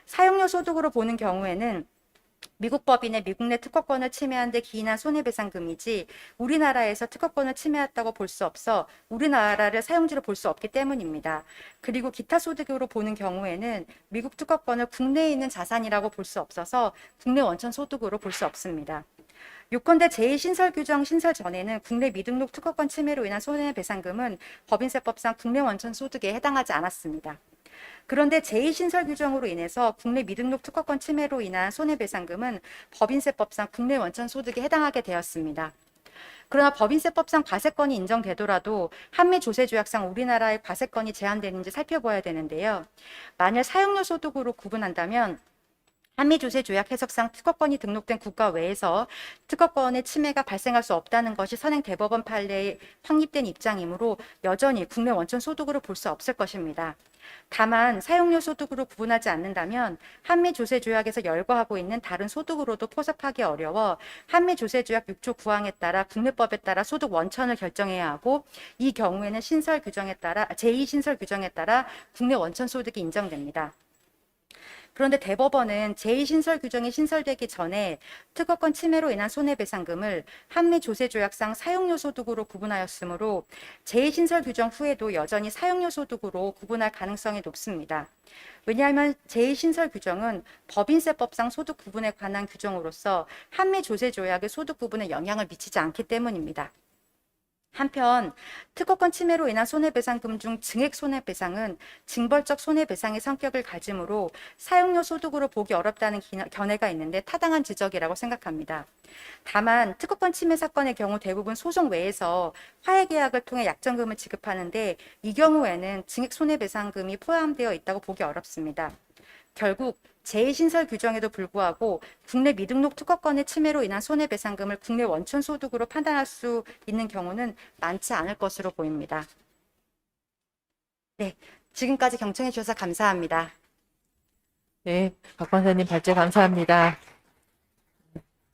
사용료 소득으로 보는 경우에는 미국 법인의 미국 내 특허권을 침해한 데 기인한 손해배상금이지 우리나라에서 특허권을 침해했다고 볼 수 없어 우리나라를 사용지로 볼 수 없기 때문입니다. 그리고 기타 소득으로 보는 경우에는 미국 특허권을 국내에 있는 자산이라고 볼 수 없어서 국내 원천 소득으로 볼 수 없습니다. 요컨대 제2신설 규정 신설 전에는 국내 미등록 특허권 침해로 인한 손해배상금은 법인세법상 국내 원천 소득에 해당하지 않았습니다. 그런데 제2신설 규정으로 인해서 국내 미등록 특허권 침해로 인한 손해배상금은 법인세법상 국내 원천 소득에 해당하게 되었습니다. 그러나 법인세법상 과세권이 인정되더라도 한미조세조약상 우리나라의 과세권이 제한되는지 살펴봐야 되는데요. 만약 사용료 소득으로 구분한다면 한미조세조약 해석상 특허권이 등록된 국가 외에서 특허권의 침해가 발생할 수 없다는 것이 선행 대법원 판례에 확립된 입장이므로 여전히 국내 원천 소득으로 볼 수 없을 것입니다. 다만 사용료 소득으로 구분하지 않는다면 한미조세조약에서 열거하고 있는 다른 소득으로도 포섭하기 어려워 한미조세조약 6조 9항에 따라 국내법에 따라 소득 원천을 결정해야 하고, 이 경우에는 신설 규정에 따라 제2신설 규정에 따라 국내 원천 소득이 인정됩니다. 그런데 대법원은 제2신설 규정이 신설되기 전에 특허권 침해로 인한 손해배상금을 한미조세조약상 사용료 소득으로 구분하였으므로 제2신설 규정 후에도 여전히 사용료 소득으로 구분할 가능성이 높습니다. 왜냐하면 제2신설 규정은 법인세법상 소득 구분에 관한 규정으로서 한미조세조약의 소득 구분에 영향을 미치지 않기 때문입니다. 한편 특허권 침해로 인한 손해배상금 중 증액 손해배상은 징벌적 손해배상의 성격을 가지므로 사용료 소득으로 보기 어렵다는 견해가 있는데 타당한 지적이라고 생각합니다. 다만 특허권 침해 사건의 경우 대부분 소송 외에서 화해계약을 통해 약정금을 지급하는데 이 경우에는 증액 손해배상금이 포함되어 있다고 보기 어렵습니다. 결국 제2신설 규정에도 불구하고 국내 미등록 특허권의 침해로 인한 손해배상금을 국내 원천 소득으로 판단할 수 있는 경우는 많지 않을 것으로 보입니다. 네, 지금까지 경청해 주셔서 감사합니다. 네, 박 판사님 발제 감사합니다.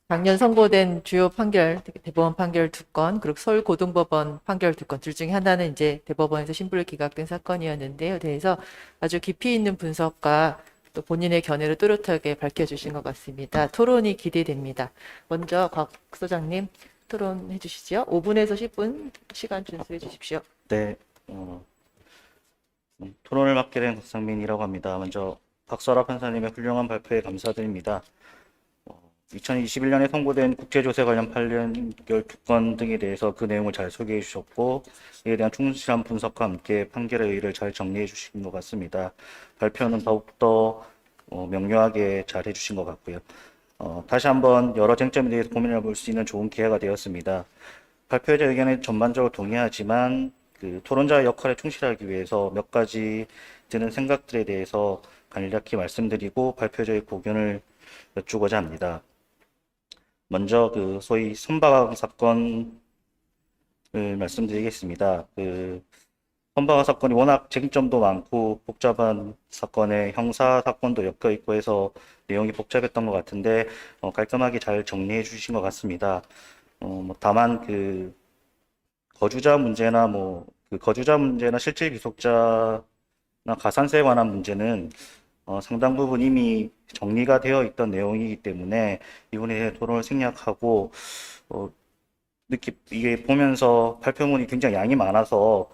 작년 선고된 주요 판결, 대법원 판결 2건, 그리고 서울고등법원 판결 2건, 둘 중에 하나는 이제 대법원에서 심불 기각된 사건이었는데요. 대해서 아주 깊이 있는 분석과 또 본인의 견해를 또렷하게 밝혀주신 것 같습니다. 토론이 기대됩니다. 먼저 곽 소장님 토론해 주시죠. 5분에서 10분 시간 준수해 주십시오. 네, 토론을 맡게 된 박상민이라고 합니다. 먼저 박설아 판사님의 훌륭한 발표에 감사드립니다. 2021년에 선고된 국제조세 관련 판결 2건 등에 대해서 그 내용을 잘 소개해 주셨고, 이에 대한 충실한 분석과 함께 판결의 의의를 잘 정리해 주신 것 같습니다. 발표는 더욱더 명료하게 잘 해주신 것 같고요. 다시 한번 여러 쟁점에 대해서 고민해 볼 수 있는 좋은 기회가 되었습니다. 발표자 의견에 전반적으로 동의하지만 그 토론자의 역할에 충실하기 위해서 몇 가지 드는 생각들에 대해서 간략히 말씀드리고 발표자의 고견을 여쭈고자 합니다. 먼저 그 소위 선박 사건을 말씀드리겠습니다. 헌방화 사건이 워낙 쟁점도 많고 복잡한 사건에 형사 사건도 엮여 있고 해서 내용이 복잡했던 것 같은데 깔끔하게 잘 정리해 주신 것 같습니다. 다만 그 거주자 문제나 그 거주자 문제나 실질 귀속자나 가산세에 관한 문제는 상당 부분 이미 정리가 되어 있던 내용이기 때문에 이번에 대해 토론을 생략하고 이게 보면서 발표문이 굉장히 양이 많아서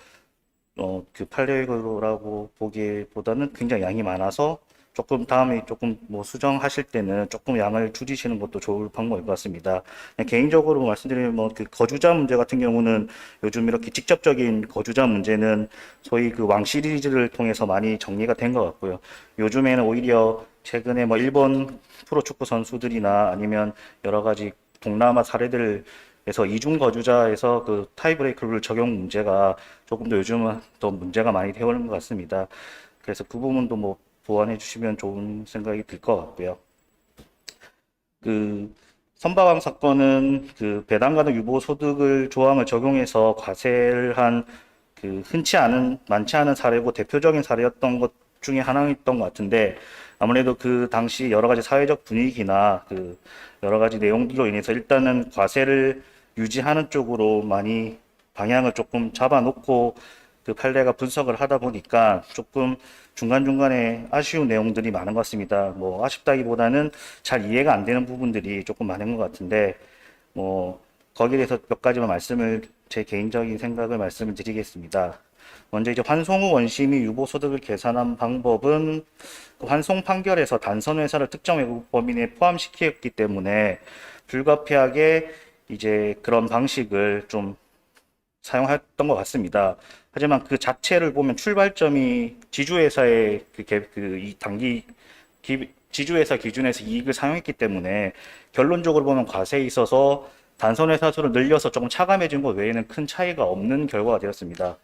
그 판례라고 보기보다는 굉장히 양이 많아서 조금 다음에 조금 수정하실 때는 조금 양을 줄이시는 것도 좋을 방법일 것 같습니다. 그냥 개인적으로 말씀드리면 그 거주자 문제 같은 경우는 요즘 이렇게 직접적인 거주자 문제는 소위 그 왕 시리즈를 통해서 많이 정리가 된 것 같고요. 요즘에는 오히려 최근에 일본 프로축구 선수들이나 아니면 여러 가지 동남아 사례들에서 이중 거주자에서 그 타이브레이크 룰 적용 문제가 조금 더 요즘은 더 문제가 많이 되어 오는 것 같습니다. 그래서 그 부분도 보완해 주시면 좋은 생각이 들 것 같고요. 그 선박왕 사건은 그 배당 가능 유보 소득을 조항을 적용해서 과세를 한 그 많지 않은 사례고 대표적인 사례였던 것 중에 하나였던 것 같은데 아무래도 그 당시 여러 가지 사회적 분위기나 그 여러 가지 내용들로 인해서 일단은 과세를 유지하는 쪽으로 많이 방향을 조금 잡아놓고 그 판례가 분석을 하다 보니까 조금 중간중간에 아쉬운 내용들이 많은 것 같습니다. 아쉽다기보다는 잘 이해가 안 되는 부분들이 조금 많은 것 같은데, 거기에 대해서 몇 가지만 제 개인적인 생각을 말씀을 드리겠습니다. 먼저 이제 환송 후 원심이 유보소득을 계산한 방법은 그 환송 판결에서 단선회사를 특정 외국 범인에 포함시켰기 때문에 불가피하게 이제 그런 방식을 좀 사용했던 것 같습니다. 하지만 그 자체를 보면 출발점이 지주회사의 지주회사 기준에서 이익을 사용했기 때문에 결론적으로 보면 과세에 있어서 단선회사 수를 늘려서 조금 차감해준 것 외에는 큰 차이가 없는 결과가 되었습니다.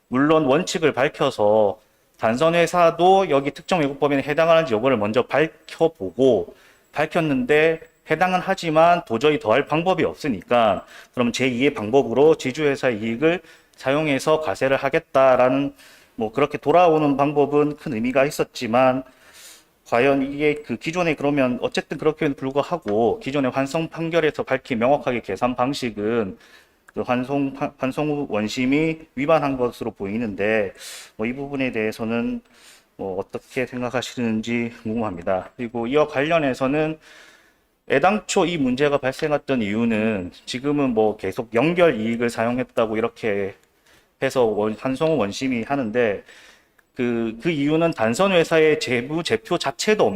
물론 원칙을 밝혀서 단선회사도 여기 특정 외국 범인에 해당하는지 여부를 먼저 밝혔는데 해당은 하지만 도저히 더할 방법이 없으니까 그럼 제2의 방법으로 지주회사의 이익을 사용해서 과세를 하겠다라는 그렇게 돌아오는 방법은 큰 의미가 있었지만 과연 이게 그 기존에 그러면 어쨌든 그렇게는 불구하고 기존의 환송 판결에서 밝힌 명확하게 계산 방식은 그 환송 후 원심이 위반한 것으로 보이는데 이 부분에 대해서는 어떻게 생각하시는지 궁금합니다. 그리고 이와 관련해서는 애당초 이 문제가 발생했던 이유는 지금은 계속 연결 이익을 사용했다고 이렇게 해서 환송 후 원심이 하는데 그 이유는 단선 회사의 재무 제표 자체도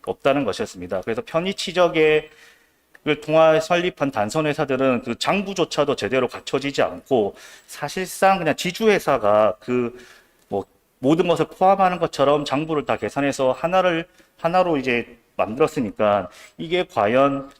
없다는 것이었습니다. 그래서 편의 취적을 통해 설립한 단선 회사들은 그 장부조차도 제대로 갖춰지지 않고 사실상 그냥 지주회사가 모든 것을 포함하는 것처럼 장부를 다 계산해서 하나로 이제 만들었으니까 이게 과연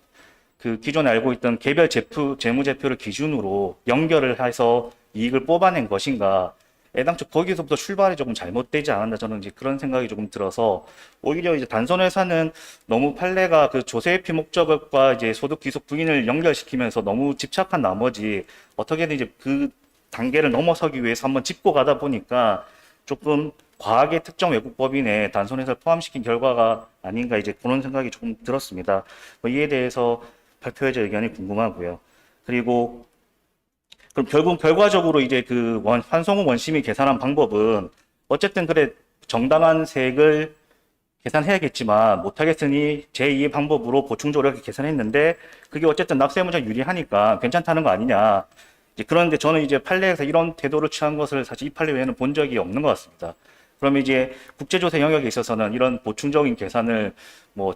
그 기존에 알고 있던 개별 재무제표를 기준으로 연결을 해서 이익을 뽑아낸 것인가? 애당초 거기서부터 출발이 조금 잘못되지 않았나 저는 이제 그런 생각이 조금 들어서 오히려 이제 단선회사는 너무 판례가 그 조세회피 목적과 이제 소득 귀속 부인을 연결시키면서 너무 집착한 나머지 어떻게든 이제 그 단계를 넘어서기 위해서 한번 짚고 가다 보니까 조금 과하게 특정 외국 법인에 단선회사를 포함시킨 결과가 아닌가 이제 그런 생각이 조금 들었습니다. 이에 대해서 발표자 의견이 궁금하고요. 그리고 그럼 결국 결과적으로 이제 그 환송 후 원심이 계산한 방법은 어쨌든 그래 정당한 세액을 계산해야겠지만 못하겠으니 제2의 방법으로 보충적으로 이렇게 계산했는데 그게 어쨌든 납세의무자 유리하니까 괜찮다는 거 아니냐. 그런데 저는 이제 판례에서 이런 태도를 취한 것을 사실 이 판례 외에는 본 적이 없는 것 같습니다. 그러면 이제 국제조세 영역에 있어서는 이런 보충적인 계산을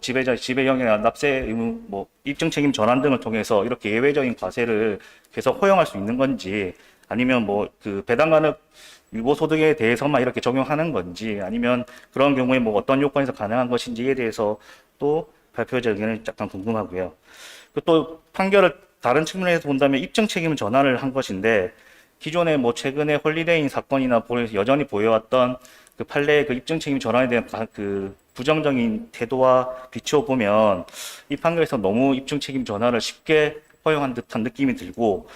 지배 영역이나 납세 의무, 입증 책임 전환 등을 통해서 이렇게 예외적인 과세를 계속 허용할 수 있는 건지 아니면 그 배당 가능 유보 소득에 대해서만 이렇게 적용하는 건지 아니면 그런 경우에 어떤 요건에서 가능한 것인지에 대해서 또 발표자 의견을 약간 궁금하고요. 또 판결을 다른 측면에서 본다면 입증 책임 전환을 한 것인데 기존에 최근에 홀리데이인 사건이나 여전히 보여왔던 그 판례의 그 입증 책임 전환에 대한 그 부정적인 태도와 비춰보면 이 판결에서 너무 입증 책임 전환을 쉽게 허용한 듯한 느낌이 들고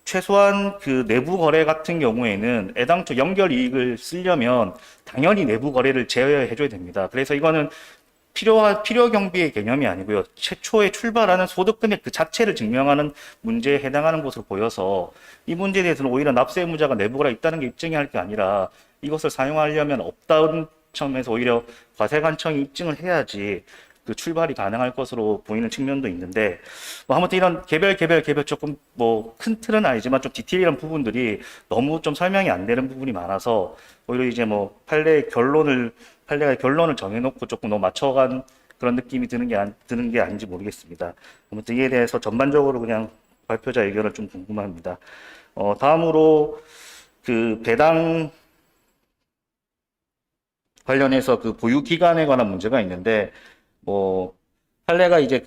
최소한 그 내부 거래 같은 경우에는 애당초 연결 이익을 쓰려면 당연히 내부 거래를 제어해 줘야 됩니다. 그래서 이거는 필요 경비의 개념이 아니고요. 최초에 출발하는 소득 금액 그 자체를 증명하는 문제에 해당하는 것으로 보여서 이 문제에 대해서는 오히려 납세 의무자가 내부 거래가 있다는 게 입증할 게 아니라 이것을 사용하려면 없다는 점에서 오히려 과세관청이 입증을 해야지 그 출발이 가능할 것으로 보이는 측면도 있는데, 뭐 아무튼 이런 개별 조금 뭐 큰 틀은 아니지만 좀 디테일한 부분들이 너무 좀 설명이 안 되는 부분이 많아서 오히려 이제 뭐 판례가 결론을 정해놓고 조금 너무 맞춰간 그런 느낌이 드는 게 아닌지 모르겠습니다. 아무튼 이에 대해서 전반적으로 그냥 발표자 의견을 좀 궁금합니다. 다음으로 그 배당 관련해서 그 보유 기간에 관한 문제가 있는데, 뭐 판례가 이제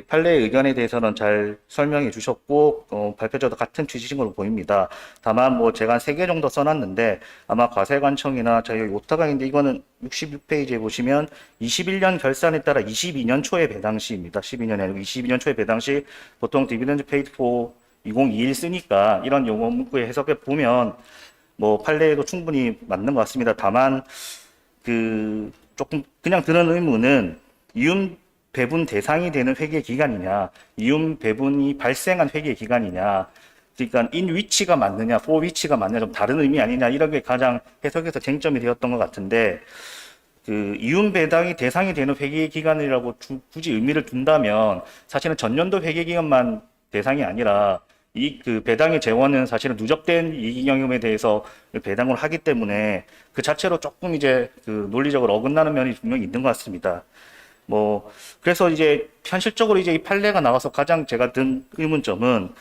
판례의 의견에 대해서는 잘 설명해 주셨고 발표자도 같은 취지인 걸로 보입니다. 다만 뭐 제가 한 3개 정도 써놨는데 아마 과세관청이나 저희 오타가 있는데 이거는 66페이지에 보시면 21년 결산에 따라 22년 초에 배당 시입니다. 12년이 아니고 22년 초에 배당 시 보통 디비던드 페이드 포 2021 쓰니까 이런 용어 문구에 해석해 보면 뭐 판례에도 충분히 맞는 것 같습니다. 다만 그 조금 그냥 드는 의문은 이윤 배분 대상이 되는 회계 기간이냐, 이윤 배분이 발생한 회계 기간이냐, 그러니까 in 위치가 맞느냐, for 위치가 맞느냐, 좀 다른 의미 아니냐, 이런 게 가장 해석에서 쟁점이 되었던 것 같은데, 그 이윤 배당이 대상이 되는 회계 기간이라고 굳이 의미를 둔다면 사실은 전년도 회계 기간만 대상이 아니라 그 배당의 재원은 사실은 누적된 이익잉여금에 대해서 배당을 하기 때문에 그 자체로 조금 이제 그 논리적으로 어긋나는 면이 분명히 있는 것 같습니다. 뭐 그래서 이제 현실적으로 이제 이 판례가 나와서 가장 제가 든 의문점은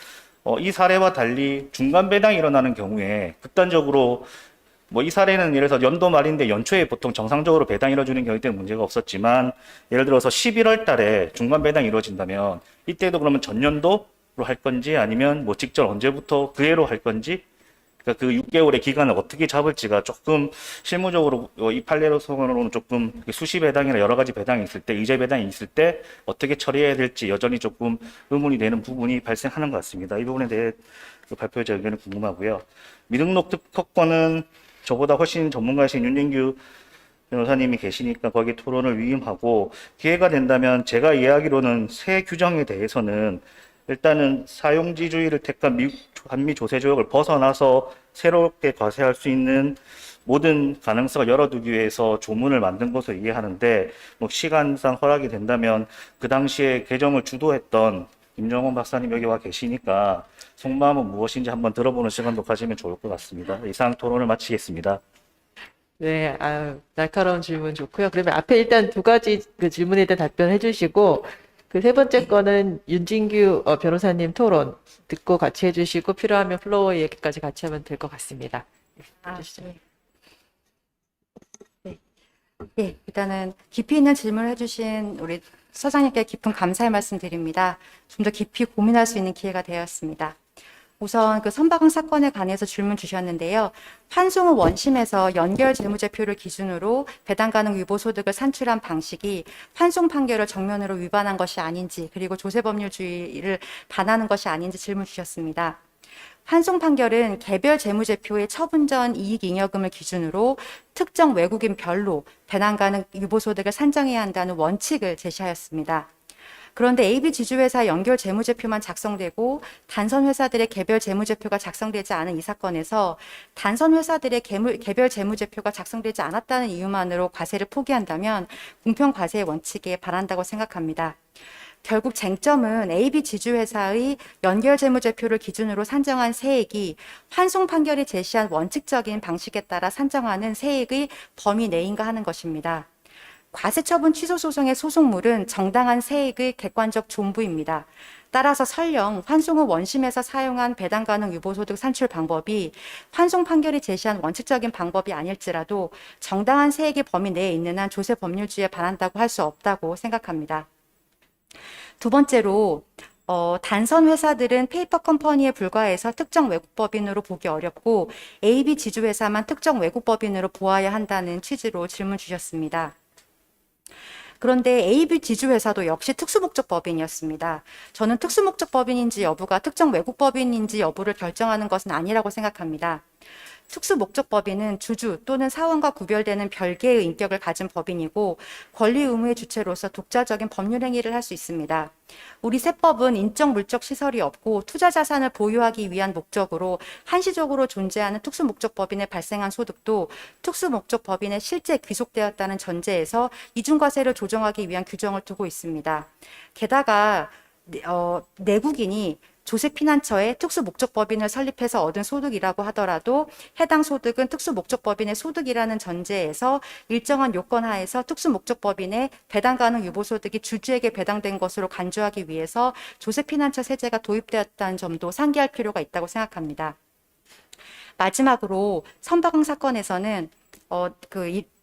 이 사례와 달리 중간 배당이 일어나는 경우에 극단적으로 뭐 이 사례는 예를 들어서 연도 말인데 연초에 보통 정상적으로 배당이 이루어지는 경우에 때는 문제가 없었지만 예를 들어서 11월 달에 중간 배당이 이루어진다면 이때도 그러면 전년도로 할 건지 아니면 뭐 직전 언제부터 그 해로 할 건지, 그러니까 그 6개월의 기간을 어떻게 잡을지가 조금 실무적으로 이 판례로서는 조금 수시 배당이나 여러 가지 배당이 있을 때, 의제 배당이 있을 때 어떻게 처리해야 될지 여전히 조금 의문이 되는 부분이 발생하는 것 같습니다. 이 부분에 대해 그 발표자 의견이 궁금하고요. 미등록 특허권은 저보다 훨씬 전문가이신 윤진규 변호사님이 계시니까 거기 토론을 위임하고, 기회가 된다면 제가 이해하기로는 새 규정에 대해서는 일단은 사용지주의를 택한 한미 조세 조약을 벗어나서 새롭게 과세할 수 있는 모든 가능성을 열어두기 위해서 조문을 만든 것으로 이해하는데, 뭐 시간상 허락이 된다면 그 당시에 개정을 주도했던 김정원 박사님 여기 와 계시니까 속마음은 무엇인지 한번 들어보는 시간도 가지면 좋을 것 같습니다. 이상 토론을 마치겠습니다. 네, 날카로운 질문 좋고요. 그러면 앞에 일단 2가지 그 질문에 대한 답변해 주시고, 그 3번째 거는 윤진규 변호사님 토론 듣고 같이 해주시고, 필요하면 플로어 얘기까지 같이 하면 될 것 같습니다. 해주시죠. 네, 일단은 깊이 있는 질문을 해주신 우리 서장님께 깊은 감사의 말씀 드립니다. 좀 더 깊이 고민할 수 있는 기회가 되었습니다. 우선 그 선박항 사건에 관해서 질문 주셨는데요. 환송은 원심에서 연결 재무제표를 기준으로 배당 가능 유보소득을 산출한 방식이 환송 판결을 정면으로 위반한 것이 아닌지, 그리고 조세법률주의를 반하는 것이 아닌지 질문 주셨습니다. 환송 판결은 개별 재무제표의 처분 전 이익잉여금을 기준으로 특정 외국인 별로 배당 가능 유보소득을 산정해야 한다는 원칙을 제시하였습니다. 그런데 AB 지주회사 연결 재무제표만 작성되고 단선 회사들의 개별 재무제표가 작성되지 않은 이 사건에서 단선 회사들의 개별 재무제표가 작성되지 않았다는 이유만으로 과세를 포기한다면 공평과세의 원칙에 반한다고 생각합니다. 결국 쟁점은 AB 지주회사의 연결 재무제표를 기준으로 산정한 세액이 환송 판결이 제시한 원칙적인 방식에 따라 산정하는 세액의 범위 내인가 하는 것입니다. 과세처분 취소 소송의 소송물은 정당한 세액의 객관적 존부입니다. 따라서 설령 환송은 원심에서 사용한 배당 가능 유보소득 산출 방법이 환송 판결이 제시한 원칙적인 방법이 아닐지라도 정당한 세액의 범위 내에 있는 한 조세 법률주의에 반한다고 할 수 없다고 생각합니다. 2번째로 단선 회사들은 페이퍼 컴퍼니에 불과해서 특정 외국 법인으로 보기 어렵고 AB 지주회사만 특정 외국 법인으로 보아야 한다는 취지로 질문 주셨습니다. 그런데 AB 지주회사도 역시 특수목적법인이었습니다. 저는 특수목적법인인지 여부가 특정 외국법인인지 여부를 결정하는 것은 아니라고 생각합니다. 특수목적법인은 주주 또는 사원과 구별되는 별개의 인격을 가진 법인이고 권리 의무의 주체로서 독자적인 법률 행위를 할 수 있습니다. 우리 세법은 인적 물적 시설이 없고 투자 자산을 보유하기 위한 목적으로 한시적으로 존재하는 특수목적법인에 발생한 소득도 특수목적법인에 실제 귀속되었다는 전제에서 이중과세를 조정하기 위한 규정을 두고 있습니다. 게다가 내국인이 조세피난처에 특수목적법인을 설립해서 얻은 소득이라고 하더라도 해당 소득은 특수목적법인의 소득이라는 전제에서 일정한 요건 하에서 특수목적법인의 배당 가능 유보소득이 주주에게 배당된 것으로 간주하기 위해서 조세피난처 세제가 도입되었다는 점도 상기할 필요가 있다고 생각합니다. 마지막으로 선박항 사건에서는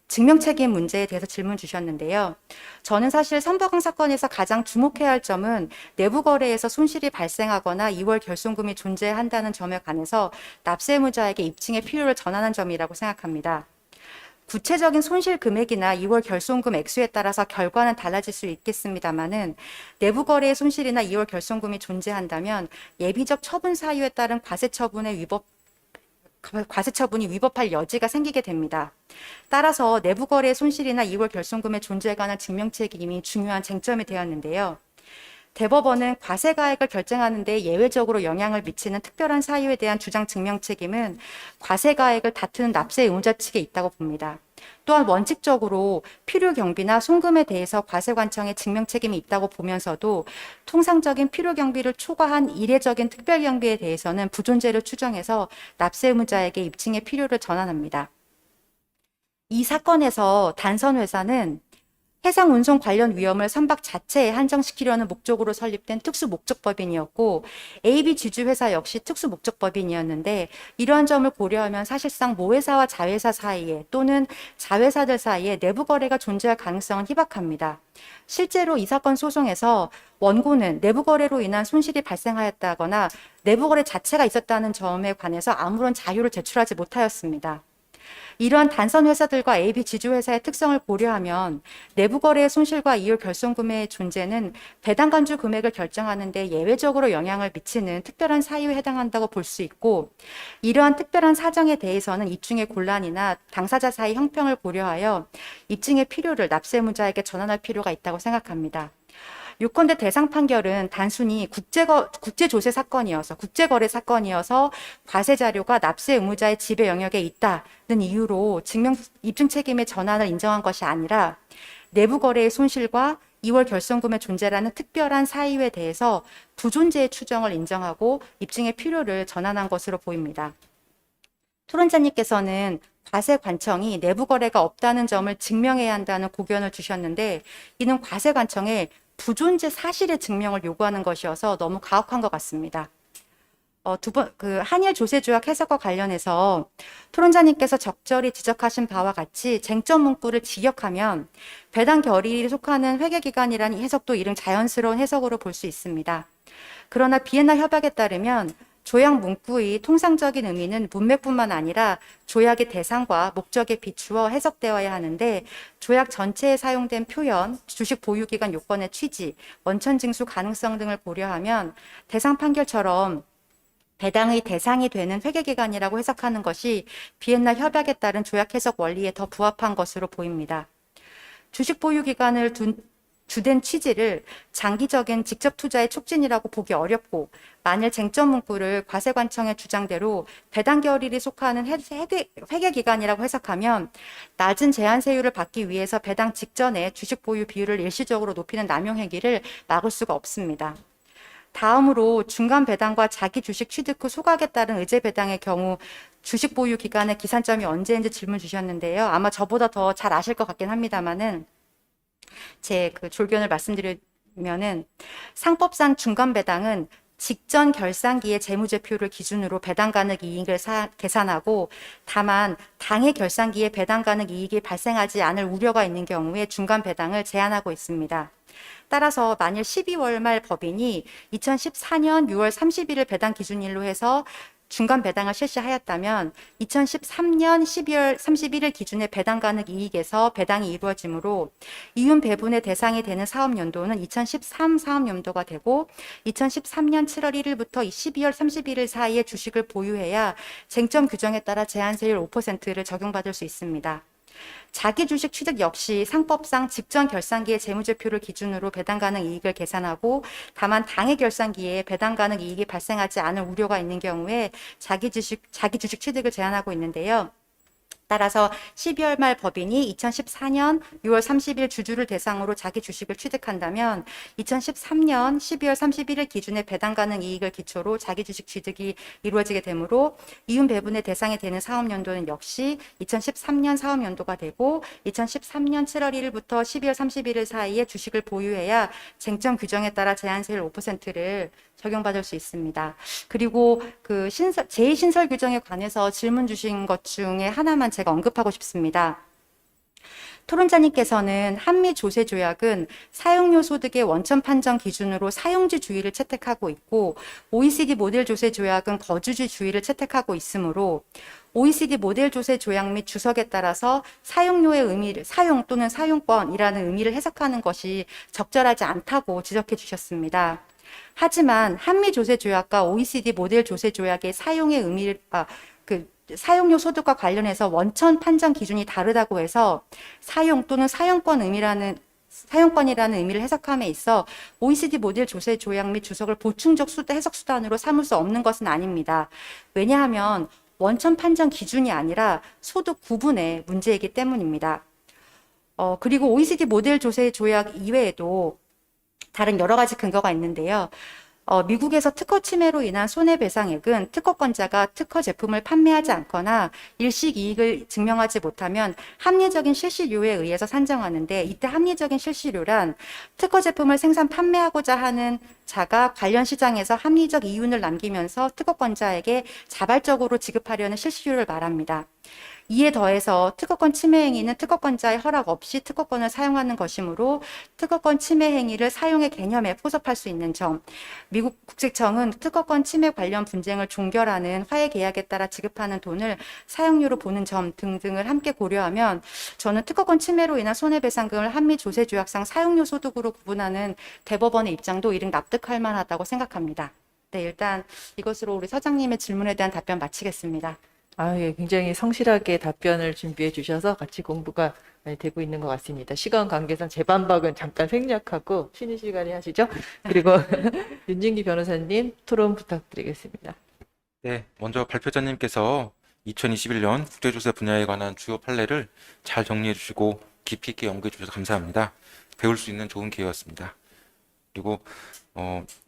증명책임 문제에 대해서 질문 주셨는데요. 저는 사실 선박항 사건에서 가장 주목해야 할 점은 내부 거래에서 손실이 발생하거나 2월 결손금이 존재한다는 점에 관해서 납세 의무자에게 입증의 필요를 전하는 점이라고 생각합니다. 구체적인 손실 금액이나 2월 결손금 액수에 따라서 결과는 달라질 수 있겠습니다만은 내부 거래의 손실이나 2월 결손금이 존재한다면 예비적 처분 사유에 따른 과세처분이 위법할 여지가 생기게 됩니다. 따라서 내부 거래의 손실이나 2월 결손금의 존재에 관한 증명책임이 중요한 쟁점이 되었는데요. 대법원은 과세가액을 결정하는 데 예외적으로 영향을 미치는 특별한 사유에 대한 주장 증명책임은 과세가액을 다투는 납세 의무자 측에 있다고 봅니다. 또한 원칙적으로 필요경비나 송금에 대해서 과세관청의 증명책임이 있다고 보면서도 통상적인 필요경비를 초과한 이례적인 특별경비에 대해서는 부존재를 추정해서 납세 의무자에게 입증의 필요를 전환합니다. 이 사건에서 단선회사는 해상 운송 관련 위험을 선박 자체에 한정시키려는 목적으로 설립된 특수목적법인이었고 AB 지주회사 역시 특수목적법인이었는데 이러한 점을 고려하면 사실상 모회사와 자회사 사이에 또는 자회사들 사이에 내부 거래가 존재할 가능성은 희박합니다. 실제로 이 사건 소송에서 원고는 내부 거래로 인한 손실이 발생하였다거나 내부 거래 자체가 있었다는 점에 관해서 아무런 자료를 제출하지 못하였습니다. 이러한 단선 회사들과 AB 지주회사의 특성을 고려하면 내부 거래의 손실과 이율 결손금의 존재는 배당 간주 금액을 결정하는 데 예외적으로 영향을 미치는 특별한 사유에 해당한다고 볼 수 있고 이러한 특별한 사정에 대해서는 입증의 곤란이나 당사자 사이 형평을 고려하여 입증의 필요를 납세의무자에게 전환할 필요가 있다고 생각합니다. 요컨대 대상 판결은 단순히 국제조세 사건이어서 국제거래 사건이어서 과세 자료가 납세 의무자의 지배 영역에 있다는 이유로 입증 책임의 전환을 인정한 것이 아니라 내부 거래의 손실과 2월 결손금의 존재라는 특별한 사유에 대해서 부존재의 추정을 인정하고 입증의 필요를 전환한 것으로 보입니다. 토론자님께서는 과세관청이 내부 거래가 없다는 점을 증명해야 한다는 고견을 주셨는데 이는 과세관청의 부존재 사실의 증명을 요구하는 것이어서 너무 가혹한 것 같습니다. 한일 조세 조약 해석과 관련해서 토론자님께서 적절히 지적하신 바와 같이 쟁점 문구를 직역하면 배당 결의에 속하는 회계기간이라는 해석도 이른 자연스러운 해석으로 볼 수 있습니다. 그러나 비엔날 협약에 따르면 조약 문구의 통상적인 의미는 문맥뿐만 아니라 조약의 대상과 목적에 비추어 해석되어야 하는데 조약 전체에 사용된 표현, 주식 보유기간 요건의 취지, 원천 징수 가능성 등을 고려하면 대상 판결처럼 배당의 대상이 되는 회계기간이라고 해석하는 것이 비엔날 협약에 따른 조약 해석 원리에 더 부합한 것으로 보입니다. 주식 보유기간을 주된 취지를 장기적인 직접 투자의 촉진이라고 보기 어렵고 만일 쟁점 문구를 과세관청의 주장대로 배당 결의에 속하는 회계기간이라고 해석하면 낮은 제한세율을 받기 위해서 배당 직전에 주식 보유 비율을 일시적으로 높이는 남용 행위를 막을 수가 없습니다. 다음으로 중간 배당과 자기 주식 취득 후 소각에 따른 의제 배당의 경우 주식 보유 기간의 기산점이 언제인지 질문 주셨는데요. 아마 저보다 더 잘 아실 것 같긴 합니다만은 제 졸견을 말씀드리면은 상법상 중간 배당은 직전 결산기의 재무제표를 기준으로 배당 가능 이익을 계산하고 다만 당해 결산기에 배당 가능 이익이 발생하지 않을 우려가 있는 경우에 중간 배당을 제한하고 있습니다. 따라서 만일 12월 말 법인이 2014년 6월 30일을 배당 기준일로 해서 중간 배당을 실시하였다면 2013년 12월 31일 기준의 배당 가능 이익에서 배당이 이루어지므로 이윤 배분의 대상이 되는 사업연도는 2013 사업연도가 되고 2013년 7월 1일부터 12월 31일 사이에 주식을 보유해야 쟁점 규정에 따라 제한세율 5%를 적용받을 수 있습니다. 자기 주식 취득 역시 상법상 직전 결산기의 재무제표를 기준으로 배당 가능 이익을 계산하고 다만 당해 결산기에 배당 가능 이익이 발생하지 않을 우려가 있는 경우에 자기 주식 취득을 제한하고 있는데요. 따라서 12월 말 법인이 2014년 6월 30일 주주를 대상으로 자기 주식을 취득한다면 2013년 12월 31일 기준의 배당 가능 이익을 기초로 자기 주식 취득이 이루어지게 되므로 이윤 배분의 대상이 되는 사업연도는 역시 2013년 사업연도가 되고 2013년 7월 1일부터 12월 31일 사이에 주식을 보유해야 쟁점 규정에 따라 제한세율 5%를 적용받을 수 있습니다. 그리고 그 제2신설 규정에 관해서 질문 주신 것 중에 하나만 제가 언급하고 싶습니다. 토론자님께서는 한미 조세 조약은 사용료 소득의 원천 판정 기준으로 사용지주의를 채택하고 있고 OECD 모델 조세 조약은 거주지주의를 채택하고 있으므로 OECD 모델 조세 조약 및 주석에 따라서 사용료의 의미를 사용 또는 사용권이라는 의미를 해석하는 것이 적절하지 않다고 지적해 주셨습니다. 하지만 한미 조세 조약과 OECD 모델 조세 조약의 사용의 의미를 사용료 소득과 관련해서 원천 판정 기준이 다르다고 해서 사용 또는 사용권이라는 의미를 해석함에 있어 OECD 모델 조세 조약 및 주석을 보충적 해석 수단으로 삼을 수 없는 것은 아닙니다. 왜냐하면 원천 판정 기준이 아니라 소득 구분의 문제이기 때문입니다. 그리고 OECD 모델 조세 조약 이외에도 다른 여러 가지 근거가 있는데요. 미국에서 특허 침해로 인한 손해배상액은 특허권자가 특허 제품을 판매하지 않거나 일식 이익을 증명하지 못하면 합리적인 실시료에 의해서 산정하는데 이때 합리적인 실시료란 특허 제품을 생산 판매하고자 하는 자가 관련 시장에서 합리적 이윤을 남기면서 특허권자에게 자발적으로 지급하려는 실시료를 말합니다. 이에 더해서 특허권 침해 행위는 특허권자의 허락 없이 특허권을 사용하는 것이므로 특허권 침해 행위를 사용의 개념에 포섭할 수 있는 점, 미국 국세청은 특허권 침해 관련 분쟁을 종결하는 화해 계약에 따라 지급하는 돈을 사용료로 보는 점 등등을 함께 고려하면 저는 특허권 침해로 인한 손해배상금을 한미 조세 조약상 사용료 소득으로 구분하는 대법원의 입장도 이를 납득할 만하다고 생각합니다. 네, 일단 이것으로 우리 서장님의 질문에 대한 답변 마치겠습니다. 예, 굉장히 성실하게 답변을 준비해 주셔서 같이 공부가 많이 되고 있는 것 같습니다. 시간 관계상 제 반박은 잠깐 생략하고 쉬는 시간에 하시죠. 그리고 윤진기 변호사님 토론 부탁드리겠습니다. 네, 먼저 발표자님께서 2021년 국제조세 분야에 관한 주요 판례를 잘 정리해 주시고 깊이 있게 연구해 주셔서 감사합니다. 배울 수 있는 좋은 기회였습니다. 그리고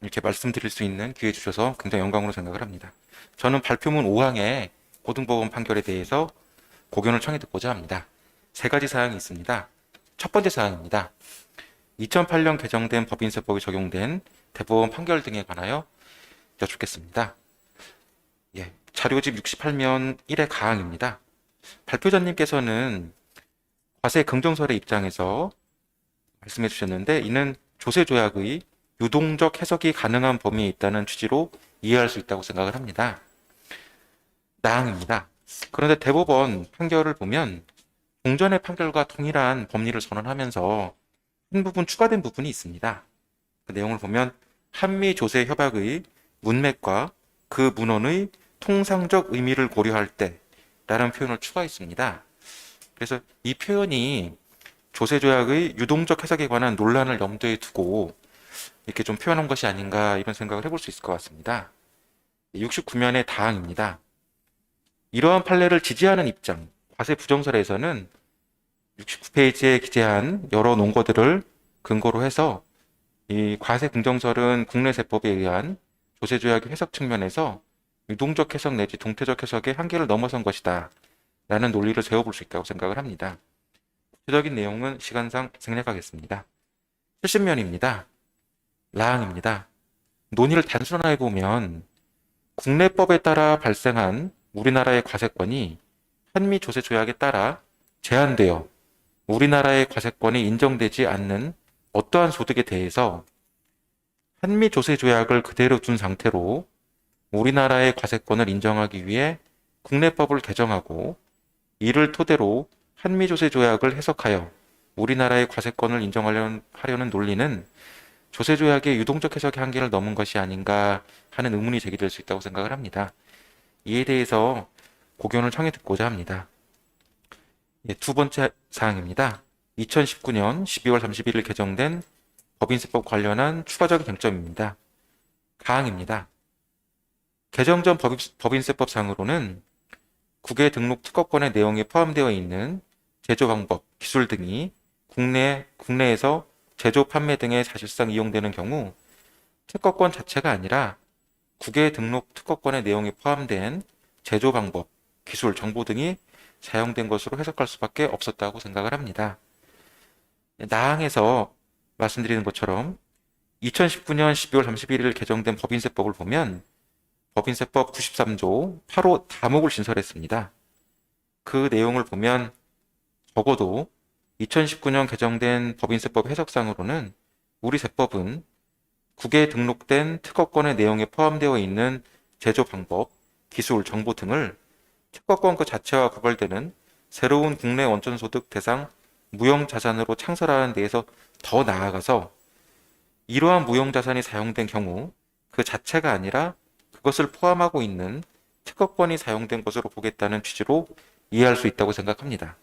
이렇게 말씀드릴 수 있는 기회 주셔서 굉장히 영광으로 생각을 합니다. 저는 발표문 5항의 고등법원 판결에 대해서 고견을 청해 듣고자 합니다. 세 가지 사항이 있습니다. 첫 번째 사항입니다. 2008년 개정된 법인세법이 적용된 대법원 판결 등에 관하여 여쭙겠습니다. 자료집 68면 1의 가항입니다. 발표자님께서는 과세 긍정설의 입장에서 말씀해 주셨는데 이는 조세조약의 유동적 해석이 가능한 범위에 있다는 취지로 이해할 수 있다고 생각을 합니다. 나항입니다. 그런데 대법원 판결을 보면 종전의 판결과 동일한 법리를 선언하면서 한 부분 추가된 부분이 있습니다. 그 내용을 보면 한미 조세 협약의 문맥과 그 문헌의 통상적 의미를 고려할 때라는 표현을 추가했습니다. 그래서 이 표현이 조세조약의 유동적 해석에 관한 논란을 염두에 두고 이렇게 좀 표현한 것이 아닌가 이런 생각을 해볼 수 있을 것 같습니다. 69면의 다항입니다. 이러한 판례를 지지하는 입장, 과세 부정설에서는 69페이지에 기재한 여러 논거들을 근거로 해서 이 과세 긍정설은 국내 세법에 의한 조세조약의 해석 측면에서 유동적 해석 내지 동태적 해석의 한계를 넘어선 것이다 라는 논리를 세워볼 수 있다고 생각을 합니다. 구체적인 내용은 시간상 생략하겠습니다. 70면입니다. 라항입니다. 논의를 단순하게 보면 국내법에 따라 발생한 우리나라의 과세권이 한미 조세 조약에 따라 제한되어 우리나라의 과세권이 인정되지 않는 어떠한 소득에 대해서 한미 조세 조약을 그대로 둔 상태로 우리나라의 과세권을 인정하기 위해 국내법을 개정하고 이를 토대로 한미조세조약을 해석하여 우리나라의 과세권을 인정하려는 논리는 조세조약의 유동적 해석의 한계를 넘은 것이 아닌가 하는 의문이 제기될 수 있다고 생각을 합니다. 이에 대해서 고견을 청해 듣고자 합니다. 두 번째 사항입니다. 2019년 12월 31일 개정된 법인세법 관련한 추가적인 쟁점입니다. 가항입니다. 개정 전 법인세법상으로는 국외 등록 특허권의 내용이 포함되어 있는 제조 방법, 기술 등이 국내에서 제조, 판매 등에 사실상 이용되는 경우 특허권 자체가 아니라 국외 등록 특허권의 내용이 포함된 제조 방법, 기술, 정보 등이 사용된 것으로 해석할 수밖에 없었다고 생각을 합니다. 나항에서 말씀드리는 것처럼 2019년 12월 31일 개정된 법인세법을 보면 법인세법 93조 8호 다목을 신설했습니다. 그 내용을 보면 적어도 2019년 개정된 법인세법 해석상으로는 우리 세법은 국외에 등록된 특허권의 내용에 포함되어 있는 제조 방법, 기술, 정보 등을 특허권 그 자체와 구별되는 새로운 국내 원천소득 대상 무형자산으로 창설하는 데에서 더 나아가서 이러한 무형자산이 사용된 경우 그 자체가 아니라 그것을 포함하고 있는 특허권이 사용된 것으로 보겠다는 취지로 이해할 수 있다고 생각합니다.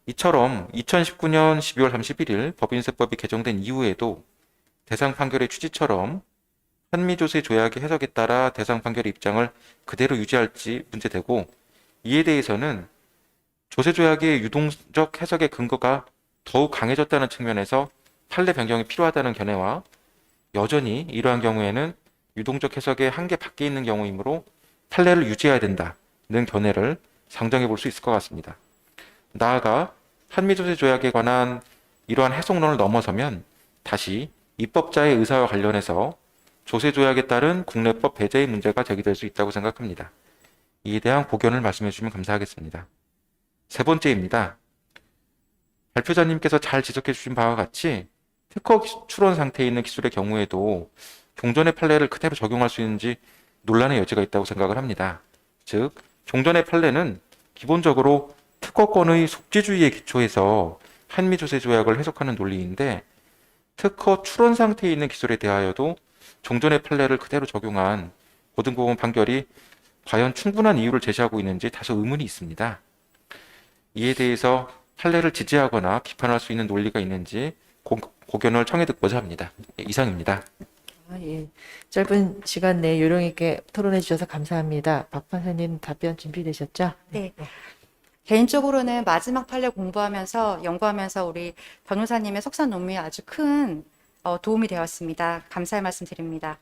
이처럼 2019년 12월 31일 법인세법이 개정된 이후에도 대상 판결의 취지처럼 한미조세 조약의 해석에 따라 대상 판결의 입장을 그대로 유지할지 문제되고, 이에 대해서는 조세 조약의 유동적 해석의 근거가 더욱 강해졌다는 측면에서 판례 변경이 필요하다는 견해와 여전히 이러한 경우에는 유동적 해석의 한계 밖에 있는 경우이므로 판례를 유지해야 된다는 견해를 상정해 볼 수 있을 것 같습니다. 나아가 한미조세 조약에 관한 이러한 해석론을 넘어서면 다시 입법자의 의사와 관련해서 조세 조약에 따른 국내법 배제의 문제가 제기될 수 있다고 생각합니다. 이에 대한 고견을 말씀해 주시면 감사하겠습니다. 세 번째입니다. 발표자님께서 잘 지적해 주신 바와 같이 특허 출원 상태에 있는 기술의 경우에도 종전의 판례를 그대로 적용할 수 있는지 논란의 여지가 있다고 생각을 합니다. 즉, 종전의 판례는 기본적으로 특허권의 속지주의에 기초해서 한미조세 조약을 해석하는 논리인데, 특허 출원 상태에 있는 기술에 대하여도 종전의 판례를 그대로 적용한 고등법원 판결이 과연 충분한 이유를 제시하고 있는지 다소 의문이 있습니다. 이에 대해서 판례를 지지하거나 비판할 수 있는 논리가 있는지 고견을 청해 듣고자 합니다. 이상입니다. 예. 짧은 시간 내에 요령 있게 토론해 주셔서 감사합니다. 박 판사님 답변 준비되셨죠? 네. 개인적으로는 마지막 판례 공부하면서 연구하면서 우리 변호사님의 석사 논문이 아주 큰 도움이 되었습니다. 감사의 말씀 드립니다.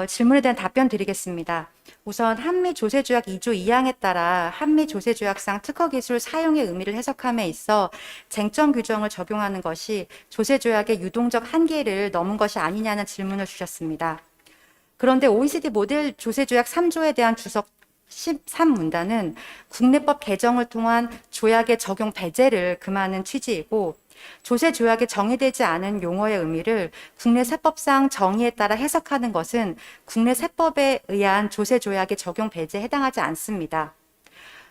질문에 대한 답변 드리겠습니다. 우선 한미조세조약 2조 2항에 따라 한미조세조약상 특허기술 사용의 의미를 해석함에 있어 쟁점 규정을 적용하는 것이 조세조약의 유동적 한계를 넘은 것이 아니냐는 질문을 주셨습니다. 그런데 OECD 모델 조세조약 3조에 대한 주석 13문단은 국내법 개정을 통한 조약의 적용 배제를 금하는 취지이고, 조세 조약에 정의되지 않은 용어의 의미를 국내 세법상 정의에 따라 해석하는 것은 국내 세법에 의한 조세 조약의 적용 배제에 해당하지 않습니다.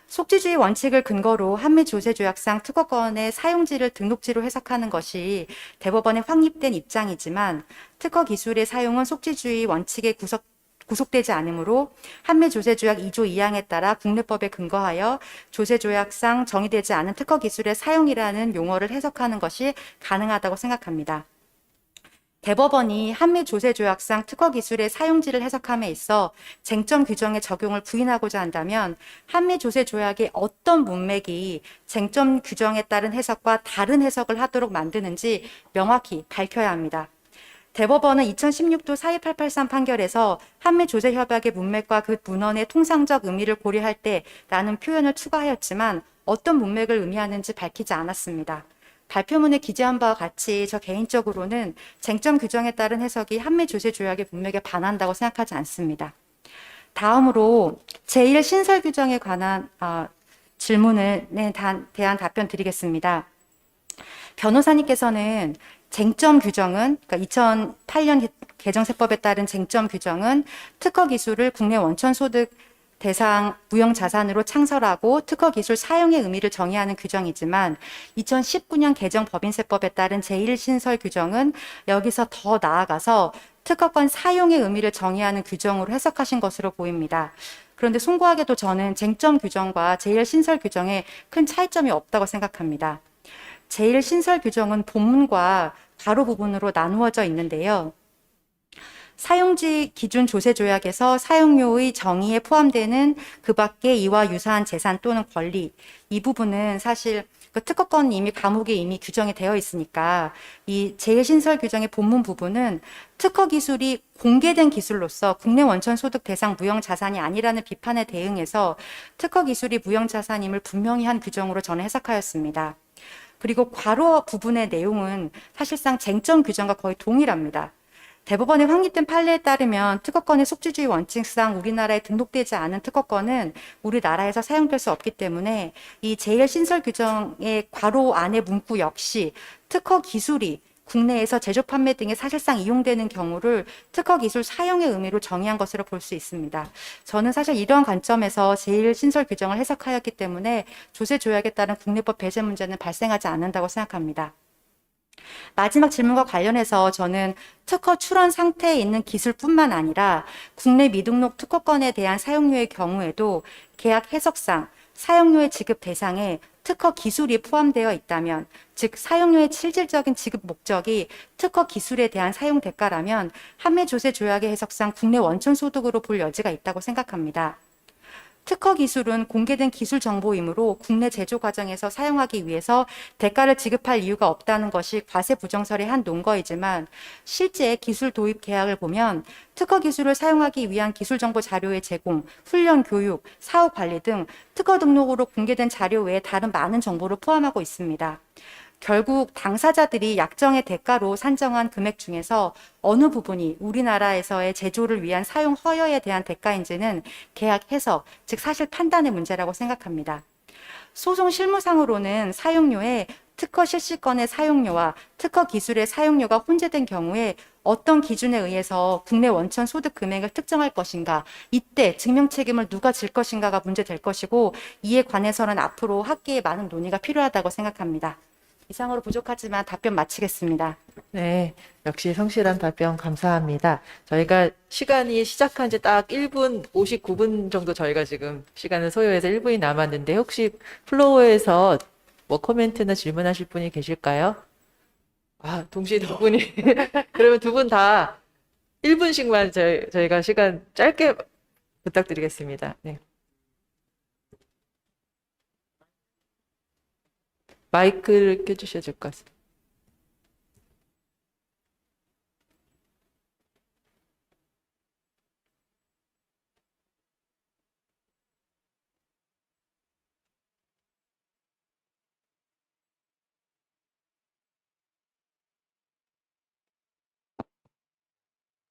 속지주의 원칙을 근거로 한미 조세 조약상 특허권의 사용지를 등록지로 해석하는 것이 대법원에 확립된 입장이지만, 특허 기술의 사용은 속지주의 원칙에 구속되지 않으므로 한미조세조약 2조 2항에 따라 국내법에 근거하여 조세조약상 정의되지 않은 특허기술의 사용이라는 용어를 해석하는 것이 가능하다고 생각합니다. 대법원이 한미조세조약상 특허기술의 사용지를 해석함에 있어 쟁점 규정의 적용을 부인하고자 한다면 한미조세조약의 어떤 문맥이 쟁점 규정에 따른 해석과 다른 해석을 하도록 만드는지 명확히 밝혀야 합니다. 대법원은 2016도 42883 판결에서 한미조세협약의 문맥과 그 문헌의 통상적 의미를 고려할 때 라는 표현을 추가하였지만 어떤 문맥을 의미하는지 밝히지 않았습니다. 발표문에 기재한 바와 같이 저 개인적으로는 쟁점 규정에 따른 해석이 한미조세조약의 문맥에 반한다고 생각하지 않습니다. 다음으로 제1신설 규정에 관한 질문에 대한 답변 드리겠습니다. 변호사님께서는 쟁점 규정은 그러니까 2008년 개정세법에 따른 쟁점 규정은 특허 기술을 국내 원천 소득 대상 무형 자산으로 창설하고 특허 기술 사용의 의미를 정의하는 규정이지만 2019년 개정 법인세법에 따른 제1신설 규정은 여기서 더 나아가서 특허권 사용의 의미를 정의하는 규정으로 해석하신 것으로 보입니다. 그런데 송구하게도 저는 쟁점 규정과 제1신설 규정에 큰 차이점이 없다고 생각합니다. 제1신설 규정은 본문과 가로 부분으로 나누어져 있는데요. 사용지 기준 조세 조약에서 사용료의 정의에 포함되는 그 밖의 이와 유사한 재산 또는 권리, 이 부분은 사실 그 특허권이 이미 감옥에 이미 규정이 되어 있으니까 이 제1신설 규정의 본문 부분은 특허 기술이 공개된 기술로서 국내 원천 소득 대상 무형 자산이 아니라는 비판에 대응해서 특허 기술이 무형 자산임을 분명히 한 규정으로 저는 해석하였습니다. 그리고 괄호 부분의 내용은 사실상 쟁점 규정과 거의 동일합니다. 대법원의 확립된 판례에 따르면 특허권의 속주주의 원칙상 우리나라에 등록되지 않은 특허권은 우리나라에서 사용될 수 없기 때문에 이 제1신설 규정의 괄호 안의 문구 역시 특허 기술이 국내에서 제조 판매 등에 사실상 이용되는 경우를 특허 기술 사용의 의미로 정의한 것으로 볼 수 있습니다. 저는 사실 이러한 관점에서 제1신설 규정을 해석하였기 때문에 조세 조약에 따른 국내법 배제 문제는 발생하지 않는다고 생각합니다. 마지막 질문과 관련해서 저는 특허 출원 상태에 있는 기술뿐만 아니라 국내 미등록 특허권에 대한 사용료의 경우에도 계약 해석상 사용료의 지급 대상에 특허 기술이 포함되어 있다면, 즉 사용료의 실질적인 지급 목적이 특허 기술에 대한 사용 대가라면 한미 조세 조약의 해석상 국내 원천 소득으로 볼 여지가 있다고 생각합니다. 특허 기술은 공개된 기술 정보이므로 국내 제조 과정에서 사용하기 위해서 대가를 지급할 이유가 없다는 것이 과세 부정설의 한 논거이지만 실제 기술 도입 계약을 보면 특허 기술을 사용하기 위한 기술 정보 자료의 제공, 훈련 교육, 사후 관리 등 특허 등록으로 공개된 자료 외에 다른 많은 정보를 포함하고 있습니다. 결국 당사자들이 약정의 대가로 산정한 금액 중에서 어느 부분이 우리나라에서의 제조를 위한 사용 허여에 대한 대가인지는 계약 해석, 즉 사실 판단의 문제라고 생각합니다. 소송 실무상으로는 사용료에 특허 실시권의 사용료와 특허 기술의 사용료가 혼재된 경우에 어떤 기준에 의해서 국내 원천 소득 금액을 특정할 것인가, 이때 증명 책임을 누가 질 것인가가 문제될 것이고, 이에 관해서는 앞으로 학계에 많은 논의가 필요하다고 생각합니다. 이상으로 부족하지만 답변 마치겠습니다. 네, 역시 성실한 답변 감사합니다. 저희가 시간이 시작한 지 딱 1분 59분 정도 저희가 지금 시간을 소요해서 1분이 남았는데 혹시 플로어에서 뭐 코멘트나 질문하실 분이 계실까요? 아, 동시에 두 분이. 그러면 두 분 다 1분씩만 저희가 시간 짧게 부탁드리겠습니다. 네. 마이크를 켜주셔야 될 것 같습니다.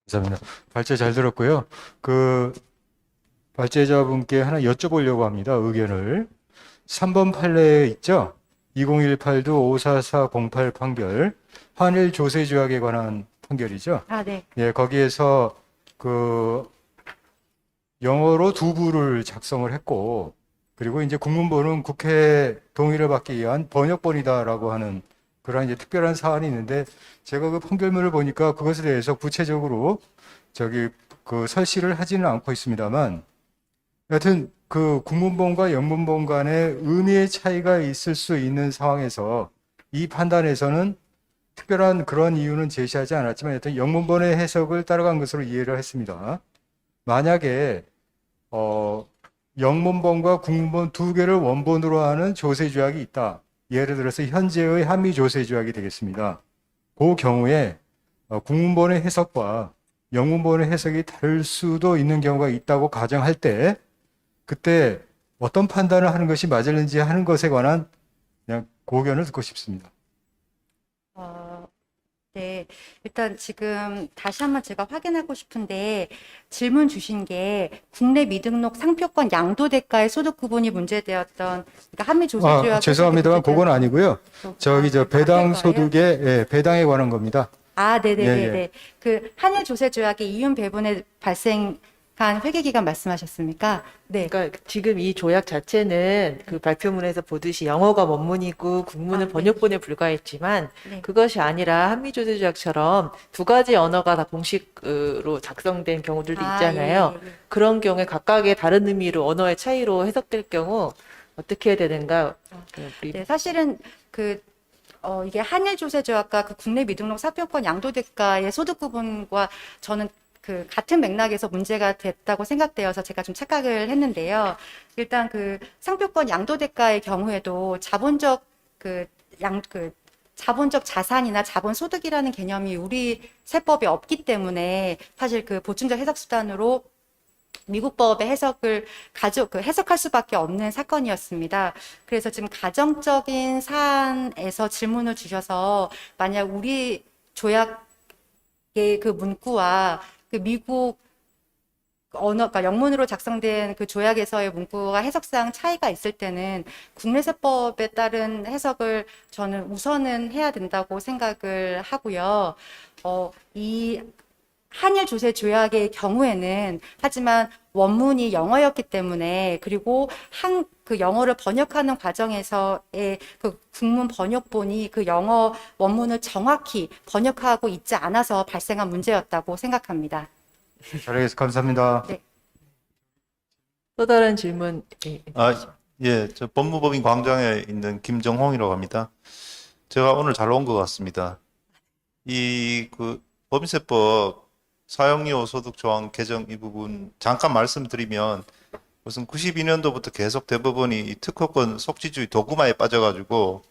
감사합니다. 발제 잘 들었고요. 그 발제자분께 하나 여쭤보려고 합니다. 의견을. 3번 판례 있죠? 2018도 54408 판결, 한일 조세 조약에 관한 판결이죠. 아, 네. 예, 거기에서 그 영어로 두 부를 작성을 했고, 그리고 이제 국문본은 국회 동의를 받기 위한 번역본이다라고 하는 그런 이제 특별한 사안이 있는데, 제가 그 판결문을 보니까 그것에 대해서 구체적으로 그 설시를 하지는 않고 있습니다만, 여하튼 그 국문본과 영문본 간의 의미의 차이가 있을 수 있는 상황에서 이 판단에서는 특별한 그런 이유는 제시하지 않았지만 여하튼 영문본의 해석을 따라간 것으로 이해를 했습니다. 만약에 영문본과 국문본 두 개를 원본으로 하는 조세 조약이 있다. 예를 들어서 현재의 한미 조세 조약이 되겠습니다. 그 경우에 국문본의 해석과 영문본의 해석이 다를 수도 있는 경우가 있다고 가정할 때 그때 어떤 판단을 하는 것이 맞을는지 하는 것에 관한 그냥 고견을 듣고 싶습니다. 네, 일단 지금 다시 한번 제가 확인하고 싶은데 질문 주신 게 국내 미등록 상표권 양도 대가의 소득 구분이 문제되었던 그러니까 한미 조세 조약 죄송합니다만 그건 아니고요. 저기 저 배당 소득의 배당에 관한 겁니다. 아, 네네네네. 예. 그 한일 조세 조약의 이윤 배분에 발생한 회계 기간 말씀하셨습니까? 네. 그러니까 지금 이 조약 자체는 그 발표문에서 보듯이 영어가 원문이고 국문은 네. 번역본에 불과했지만 네. 그것이 아니라 한미조세조약처럼 두 가지 언어가 다 공식으로 작성된 경우들도 있잖아요. 예. 그런 경우에 각각의 다른 의미로 언어의 차이로 해석될 경우 어떻게 해야 되는가? 우리 네, 사실은 이게 한일 조세 조약과 그 국내 미등록 사표권 양도대가의 소득 구분과 저는 그 같은 맥락에서 문제가 됐다고 생각되어서 제가 좀 착각을 했는데요. 일단 그 상표권 양도대가의 경우에도 자본적 자산이나 자본소득이라는 개념이 우리 세법에 없기 때문에 사실 그 보충적 해석 수단으로 미국 법의 해석할 수밖에 없는 사건이었습니다. 그래서 지금 가정적인 사안에서 질문을 주셔서 만약 우리 조약의 그 문구와 그 미국 언어가 영문으로 작성된 그 조약에서의 문구가 해석상 차이가 있을 때는 국내세법에 따른 해석을 저는 우선은 해야 된다고 생각을 하고요. 이 한일 조세 조약의 경우에는 하지만 원문이 영어였기 때문에 그리고 그 영어를 번역하는 과정에서의 그 국문 번역본이 그 영어 원문을 정확히 번역하고 있지 않아서 발생한 문제였다고 생각합니다. 잘하겠습니다. 감사합니다. 네. 또 다른 질문. 예, 저 법무법인 광장에 있는 김정홍이라고 합니다. 제가 오늘 잘 온 것 같습니다. 그 법인세법 사용료 소득 조항 개정 이 부분 잠깐 말씀드리면 무슨 92년도부터 계속 대법원이 이 특허권 속지주의 도구마에 빠져가지고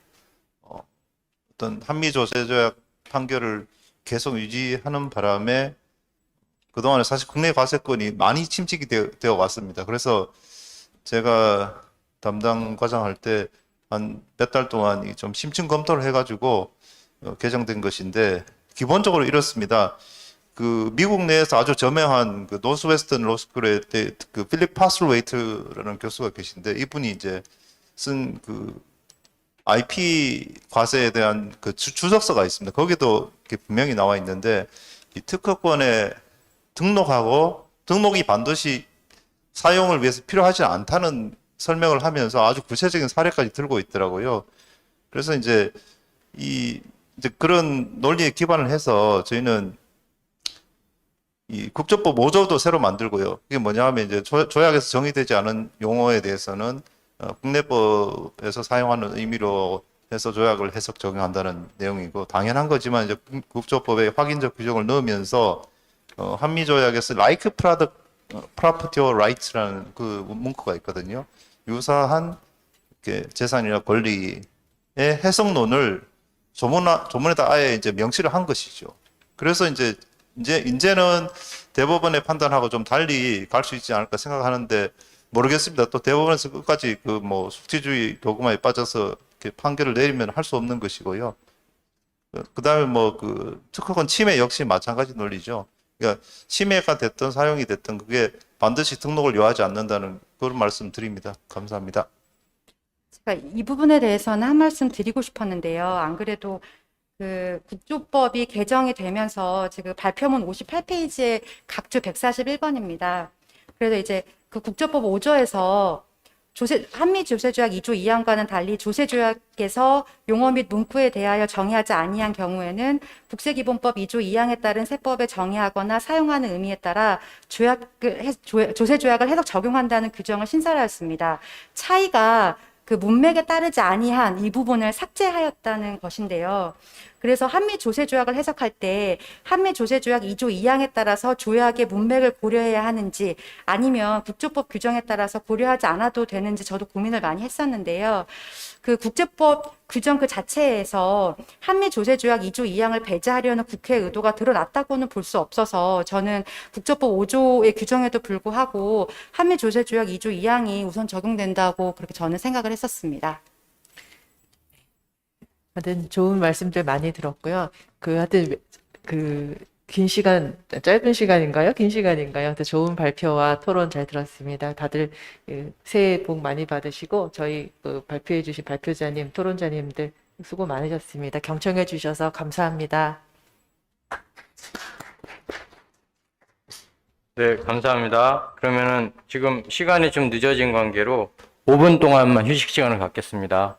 어떤 한미 조세 조약 판결을 계속 유지하는 바람에 그동안에 사실 국내 과세권이 많이 침식이 되어 왔습니다. 그래서 제가 담당 과장할 때 한 몇 달 동안 좀 심층 검토를 해가지고 개정된 것인데 기본적으로 이렇습니다. 그 미국 내에서 아주 저명한 그 노스웨스턴 로스쿨의 그 필립 파슬웨이트라는 교수가 계신데 이분이 이제 쓴 그 IP 과세에 대한 그 주석서가 있습니다. 거기도 이렇게 분명히 나와 있는데 이 특허권에 등록하고 등록이 반드시 사용을 위해서 필요하지 않다는 설명을 하면서 아주 구체적인 사례까지 들고 있더라고요. 그래서 이제 그런 논리에 기반을 해서 저희는 이 국조법 5조도 새로 만들고요. 이게 뭐냐 하면 이제 조약에서 정의되지 않은 용어에 대해서는 국내법에서 사용하는 의미로 해서 조약을 해석 적용한다는 내용이고 당연한 거지만 이제 국조법에 확인적 규정을 넣으면서 한미 조약에서 like property or rights라는 그 문구가 있거든요. 유사한 재산이나 권리의 해석론을 조문에다 아예 이제 명시를 한 것이죠. 그래서 이제는 대법원의 판단하고 좀 달리 갈 수 있지 않을까 생각하는데 모르겠습니다. 또 대법원에서 끝까지 그 뭐 숙지주의 도구마에 빠져서 이렇게 판결을 내리면 할 수 없는 것이고요. 그다음에 뭐 그 특허권 침해 역시 마찬가지 논리죠. 그러니까 침해가 됐든 사용이 됐든 그게 반드시 등록을 요하지 않는다는 그런 말씀 드립니다. 감사합니다. 제가 이 부분에 대해서는 한 말씀 드리고 싶었는데요. 안 그래도 그 국조법이 개정이 되면서 지금 발표문 58페이지에 각주 141번입니다. 그래서 이제 그 국조법 5조에서 한미 조세조약 2조 2항과는 달리 조세조약에서 용어 및 문구에 대하여 정의하지 아니한 경우에는 국세기본법 2조 2항에 따른 세법에 정의하거나 사용하는 의미에 따라 조세조약을 해석 적용한다는 규정을 신설하였습니다. 차이가 그 문맥에 따르지 아니한 이 부분을 삭제하였다는 것인데요. 그래서 한미 조세 조약을 해석할 때 한미 조세 조약 2조 2항에 따라서 조약의 문맥을 고려해야 하는지 아니면 국조법 규정에 따라서 고려하지 않아도 되는지 저도 고민을 많이 했었는데요. 그 국제법 규정 그 자체에서 한미 조세 조약 2조 2항을 배제하려는 국회의 의도가 드러났다고는 볼 수 없어서 저는 국조법 5조의 규정에도 불구하고 한미 조세 조약 2조 2항이 우선 적용된다고 그렇게 저는 생각을 했었습니다. 하여튼 좋은 말씀들 많이 들었고요. 하여튼 긴 시간, 짧은 시간인가요? 긴 시간인가요? 하여튼 좋은 발표와 토론 잘 들었습니다. 다들 새해 복 많이 받으시고 저희 발표해 주신 발표자님, 토론자님들 수고 많으셨습니다. 경청해 주셔서 감사합니다. 네, 감사합니다. 그러면은 지금 시간이 좀 늦어진 관계로 5분 동안만 휴식 시간을 갖겠습니다.